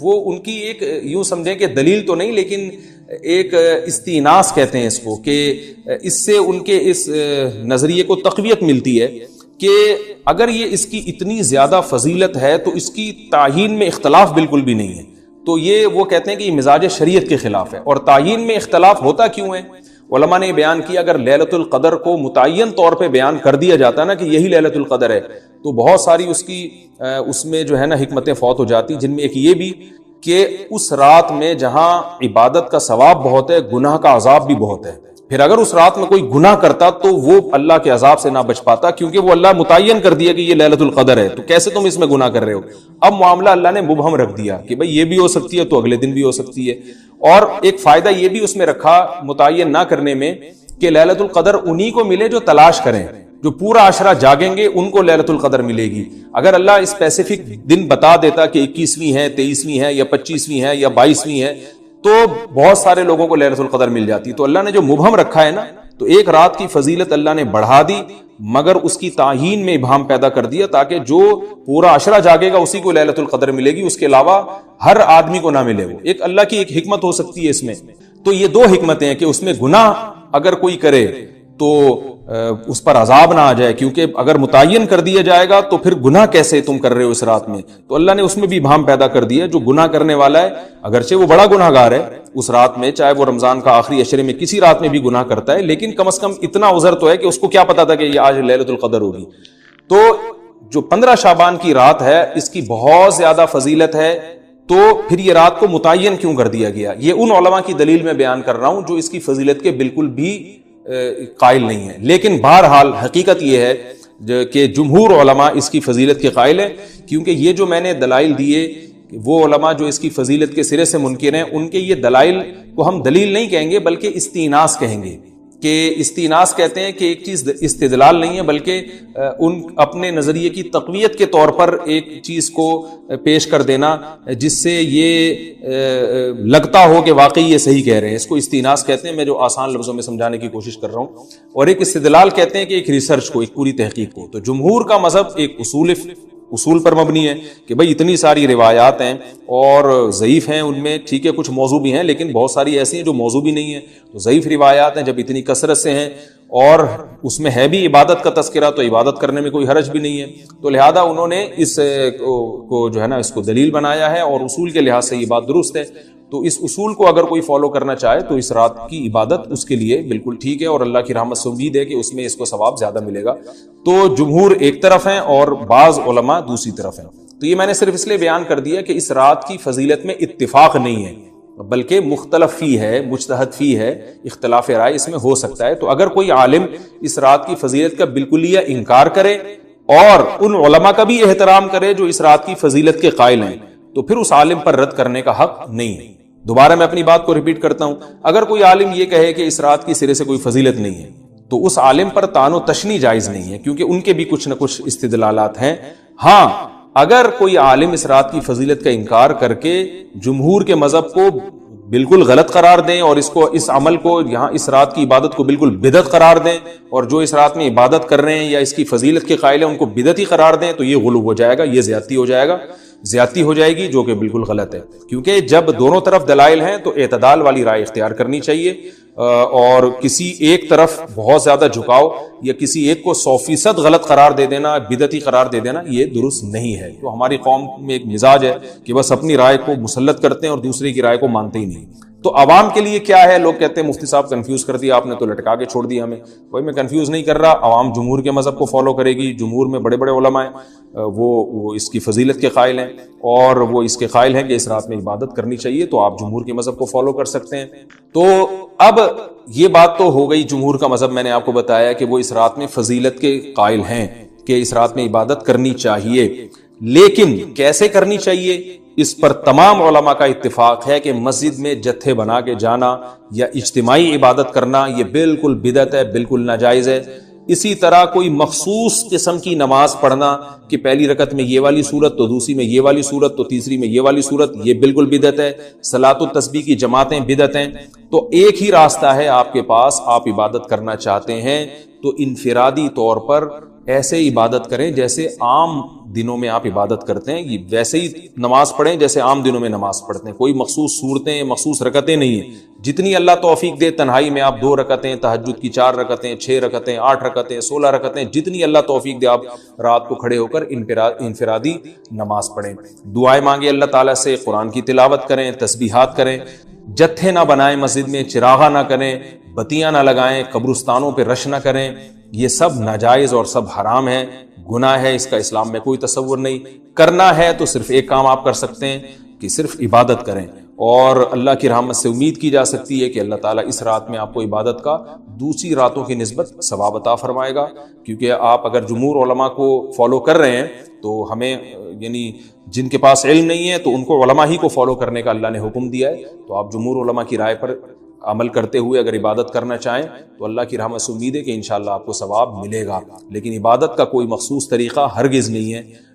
وہ ان کی ایک یوں سمجھیں کہ دلیل تو نہیں لیکن ایک استئناس کہتے ہیں اس کو, کہ اس سے ان کے اس نظریے کو تقویت ملتی ہے کہ اگر یہ اس کی اتنی زیادہ فضیلت ہے تو اس کی تعیین میں اختلاف بالکل بھی نہیں ہے. تو یہ وہ کہتے ہیں کہ یہ مزاج شریعت کے خلاف ہے. اور تعیین میں اختلاف ہوتا کیوں ہے؟ علماء نے بیان کیا اگر لیلۃ القدر کو متعین طور پہ بیان کر دیا جاتا نا کہ یہی لیلۃ القدر ہے تو بہت ساری اس میں جو ہے نا حکمتیں فوت ہو جاتی, جن میں ایک یہ بھی کہ اس رات میں جہاں عبادت کا ثواب بہت ہے گناہ کا عذاب بھی بہت ہے. پھر اگر اس رات میں کوئی گناہ کرتا تو وہ اللہ کے عذاب سے نہ بچ پاتا، کیونکہ وہ اللہ متعین کر دیا کہ یہ لیلۃ القدر ہے، تو کیسے تم اس میں گناہ کر رہے ہو؟ اب معاملہ اللہ نے مبہم رکھ دیا کہ بھئی یہ بھی ہو سکتی ہے تو اگلے دن بھی ہو سکتی ہے۔ اور ایک فائدہ یہ بھی اس میں رکھا متعین نہ کرنے میں کہ لیلۃ القدر انہی کو ملے جو تلاش کریں، جو پورا عشرہ جاگیں گے ان کو لیلۃ القدر ملے گی۔ اگر اللہ اسپیسیفک دن بتا دیتا کہ 21ویں ہے، 23ویں ہے، یا 25ویں ہے، یا 22ویں ہے، تو بہت سارے لوگوں کو لیلۃ القدر مل جاتی۔ تو اللہ نے جو مبہم رکھا ہے نا، تو ایک رات کی فضیلت اللہ نے بڑھا دی، مگر اس کی تعیین میں ابہام پیدا کر دیا تاکہ جو پورا عشرہ جاگے گا اسی کو لیلۃ القدر ملے گی، اس کے علاوہ ہر آدمی کو نہ ملے۔ وہ ایک اللہ کی ایک حکمت ہو سکتی ہے اس میں۔ تو یہ دو حکمتیں ہیں کہ اس میں گناہ اگر کوئی کرے تو اس پر عذاب نہ آ جائے، کیونکہ اگر متعین کر دیا جائے گا تو پھر گناہ کیسے تم کر رہے ہو اس رات میں؟ تو اللہ نے اس میں بھی ابہام پیدا کر دیا۔ جو گناہ کرنے والا ہے اگرچہ وہ بڑا گناہ گار ہے اس رات میں، چاہے وہ رمضان کا آخری عشرے میں کسی رات میں بھی گناہ کرتا ہے، لیکن کم از کم اتنا عذر تو ہے کہ اس کو کیا پتا تھا کہ یہ آج لیلۃ القدر ہوگی۔ تو جو 15 شعبان کی رات ہے اس کی بہت زیادہ فضیلت ہے، تو پھر یہ رات کو متعین کیوں کر دیا گیا؟ یہ ان علماء کی دلیل میں بیان کر رہا ہوں جو اس کی فضیلت کے بالکل بھی قائل نہیں ہے، لیکن بہرحال حقیقت یہ ہے کہ جمہور علماء اس کی فضیلت کے قائل ہیں، کیونکہ یہ جو میں نے دلائل دیے، وہ علماء جو اس کی فضیلت کے سرے سے منکر ہیں، ان کے یہ دلائل کو ہم دلیل نہیں کہیں گے بلکہ استیناس کہیں گے، کہ استیناس کہتے ہیں کہ ایک چیز استدلال نہیں ہے بلکہ ان اپنے نظریے کی تقویت کے طور پر ایک چیز کو پیش کر دینا جس سے یہ لگتا ہو کہ واقعی یہ صحیح کہہ رہے ہیں، اس کو استیناس کہتے ہیں۔ میں جو آسان لفظوں میں سمجھانے کی کوشش کر رہا ہوں۔ اور ایک استدلال کہتے ہیں کہ ایک ریسرچ کو، ایک پوری تحقیق کو۔ تو جمہور کا مذہب ایک اصول پر مبنی ہے کہ بھئی اتنی ساری روایات ہیں اور ضعیف ہیں، ان میں ٹھیک ہے کچھ موضوع بھی ہیں لیکن بہت ساری ایسی ہیں جو موضوع بھی نہیں ہیں، تو ضعیف روایات ہیں۔ جب اتنی کثرت سے ہیں اور اس میں ہے بھی عبادت کا تذکرہ، تو عبادت کرنے میں کوئی حرج بھی نہیں ہے، تو لہذا انہوں نے اس کو جو ہے نا اس کو دلیل بنایا ہے، اور اصول کے لحاظ سے یہ بات درست ہے۔ تو اس اصول کو اگر کوئی فالو کرنا چاہے تو اس رات کی عبادت اس کے لیے بالکل ٹھیک ہے، اور اللہ کی رحمت سے امید ہے کہ اس میں اس کو ثواب زیادہ ملے گا۔ تو جمہور ایک طرف ہیں اور بعض علماء دوسری طرف ہیں۔ تو یہ میں نے صرف اس لیے بیان کر دیا کہ اس رات کی فضیلت میں اتفاق نہیں ہے بلکہ مختلف فی ہے، مجتہد فی ہے، اختلاف رائے اس میں ہو سکتا ہے۔ تو اگر کوئی عالم اس رات کی فضیلت کا بالکلیہ انکار کرے اور ان علماء کا بھی احترام کرے جو اس رات کی فضیلت کے قائل ہیں، تو پھر اس عالم پر رد کرنے کا حق نہیں ہے۔ دوبارہ میں اپنی بات کو ریپیٹ کرتا ہوں، اگر کوئی عالم یہ کہے کہ اس رات کی سرے سے کوئی فضیلت نہیں ہے تو اس عالم پر طعن و تشنیع جائز نہیں ہے، کیونکہ ان کے بھی کچھ نہ کچھ استدلالات ہیں۔ ہاں، اگر کوئی عالم اس رات کی فضیلت کا انکار کر کے جمہور کے مذہب کو بالکل غلط قرار دیں اور اس عمل کو یہاں اس رات کی عبادت کو بالکل بدعت قرار دیں، اور جو اس رات میں عبادت کر رہے ہیں یا اس کی فضیلت کے قائل ہیں ان کو بدعتی قرار دیں، تو یہ غلو ہو جائے گا، یہ زیادتی ہو جائے گی، جو کہ بالکل غلط ہے۔ کیونکہ جب دونوں طرف دلائل ہیں تو اعتدال والی رائے اختیار کرنی چاہیے، اور کسی ایک طرف بہت زیادہ جھکاؤ یا کسی ایک کو 100% غلط قرار دے دینا، بدعتی قرار دے دینا، یہ درست نہیں ہے۔ تو ہماری قوم میں ایک مزاج ہے کہ بس اپنی رائے کو مسلط کرتے ہیں اور دوسرے کی رائے کو مانتے ہی نہیں۔ تو عوام کے لیے کیا ہے؟ لوگ کہتے ہیں مفتی صاحب کنفیوز کر دیا آپ نے، تو لٹکا کے چھوڑ دیا ہمیں۔ کوئی میں کنفیوز نہیں کر رہا، عوام جمہور کے مذہب کو فالو کرے گی۔ جمہور میں بڑے بڑے علماء ہیں، وہ اس کی فضیلت کے قائل ہیں، اور وہ اس کے قائل ہیں کہ اس رات میں عبادت کرنی چاہیے، تو آپ جمہور کے مذہب کو فالو کر سکتے ہیں۔ تو اب یہ بات تو ہو گئی جمہور کا مذہب، میں نے آپ کو بتایا کہ وہ اس رات میں فضیلت کے قائل ہیں کہ اس رات میں عبادت کرنی چاہیے، لیکن کیسے کرنی چاہیے اس پر تمام علماء کا اتفاق ہے کہ مسجد میں جتھے بنا کے جانا یا اجتماعی عبادت کرنا یہ بالکل بدعت ہے، بالکل ناجائز ہے۔ اسی طرح کوئی مخصوص قسم کی نماز پڑھنا کہ پہلی رکعت میں یہ والی صورت، تو دوسری میں یہ والی صورت، تو تیسری میں یہ والی صورت، یہ بالکل بدعت ہے۔ صلاۃ التسبیح کی جماعتیں بدعت ہیں۔ تو ایک ہی راستہ ہے آپ کے پاس، آپ عبادت کرنا چاہتے ہیں تو انفرادی طور پر ایسے عبادت کریں جیسے عام دنوں میں آپ عبادت کرتے ہیں، ویسے ہی نماز پڑھیں جیسے عام دنوں میں نماز پڑھتے ہیں۔ کوئی مخصوص صورتیں، مخصوص رکعتیں نہیں ہیں، جتنی اللہ توفیق دے تنہائی میں آپ 2 رکعتیں، تہجد کی 4 رکعتیں، 6 رکعتیں، 8 رکعتیں، 16 رکعتیں، جتنی اللہ توفیق دے آپ رات کو کھڑے ہو کر انفرادی نماز پڑھیں، دعائیں مانگیں اللہ تعالیٰ سے، قرآن کی تلاوت کریں، تسبیحات کریں، جتھے نہ بنائیں مسجد میں، چراغاں نہ کریں، بتیاں نہ لگائیں، قبرستانوں پہ رش نہ کریں، یہ سب ناجائز اور سب حرام ہے، گناہ ہے، اس کا اسلام میں کوئی تصور نہیں۔ کرنا ہے تو صرف ایک کام آپ کر سکتے ہیں کہ صرف عبادت کریں، اور اللہ کی رحمت سے امید کی جا سکتی ہے کہ اللہ تعالیٰ اس رات میں آپ کو عبادت کا دوسری راتوں کی نسبت ثواب عطا فرمائے گا، کیونکہ آپ اگر جمہور علماء کو فالو کر رہے ہیں تو ہمیں یعنی جن کے پاس علم نہیں ہے تو ان کو علماء ہی کو فالو کرنے کا اللہ نے حکم دیا ہے، تو آپ جمہور علماء کی رائے پر عمل کرتے ہوئے اگر عبادت کرنا چاہیں تو اللہ کی رحمت سے امید ہے کہ انشاءاللہ آپ کو ثواب ملے گا، لیکن عبادت کا کوئی مخصوص طریقہ ہرگز نہیں ہے۔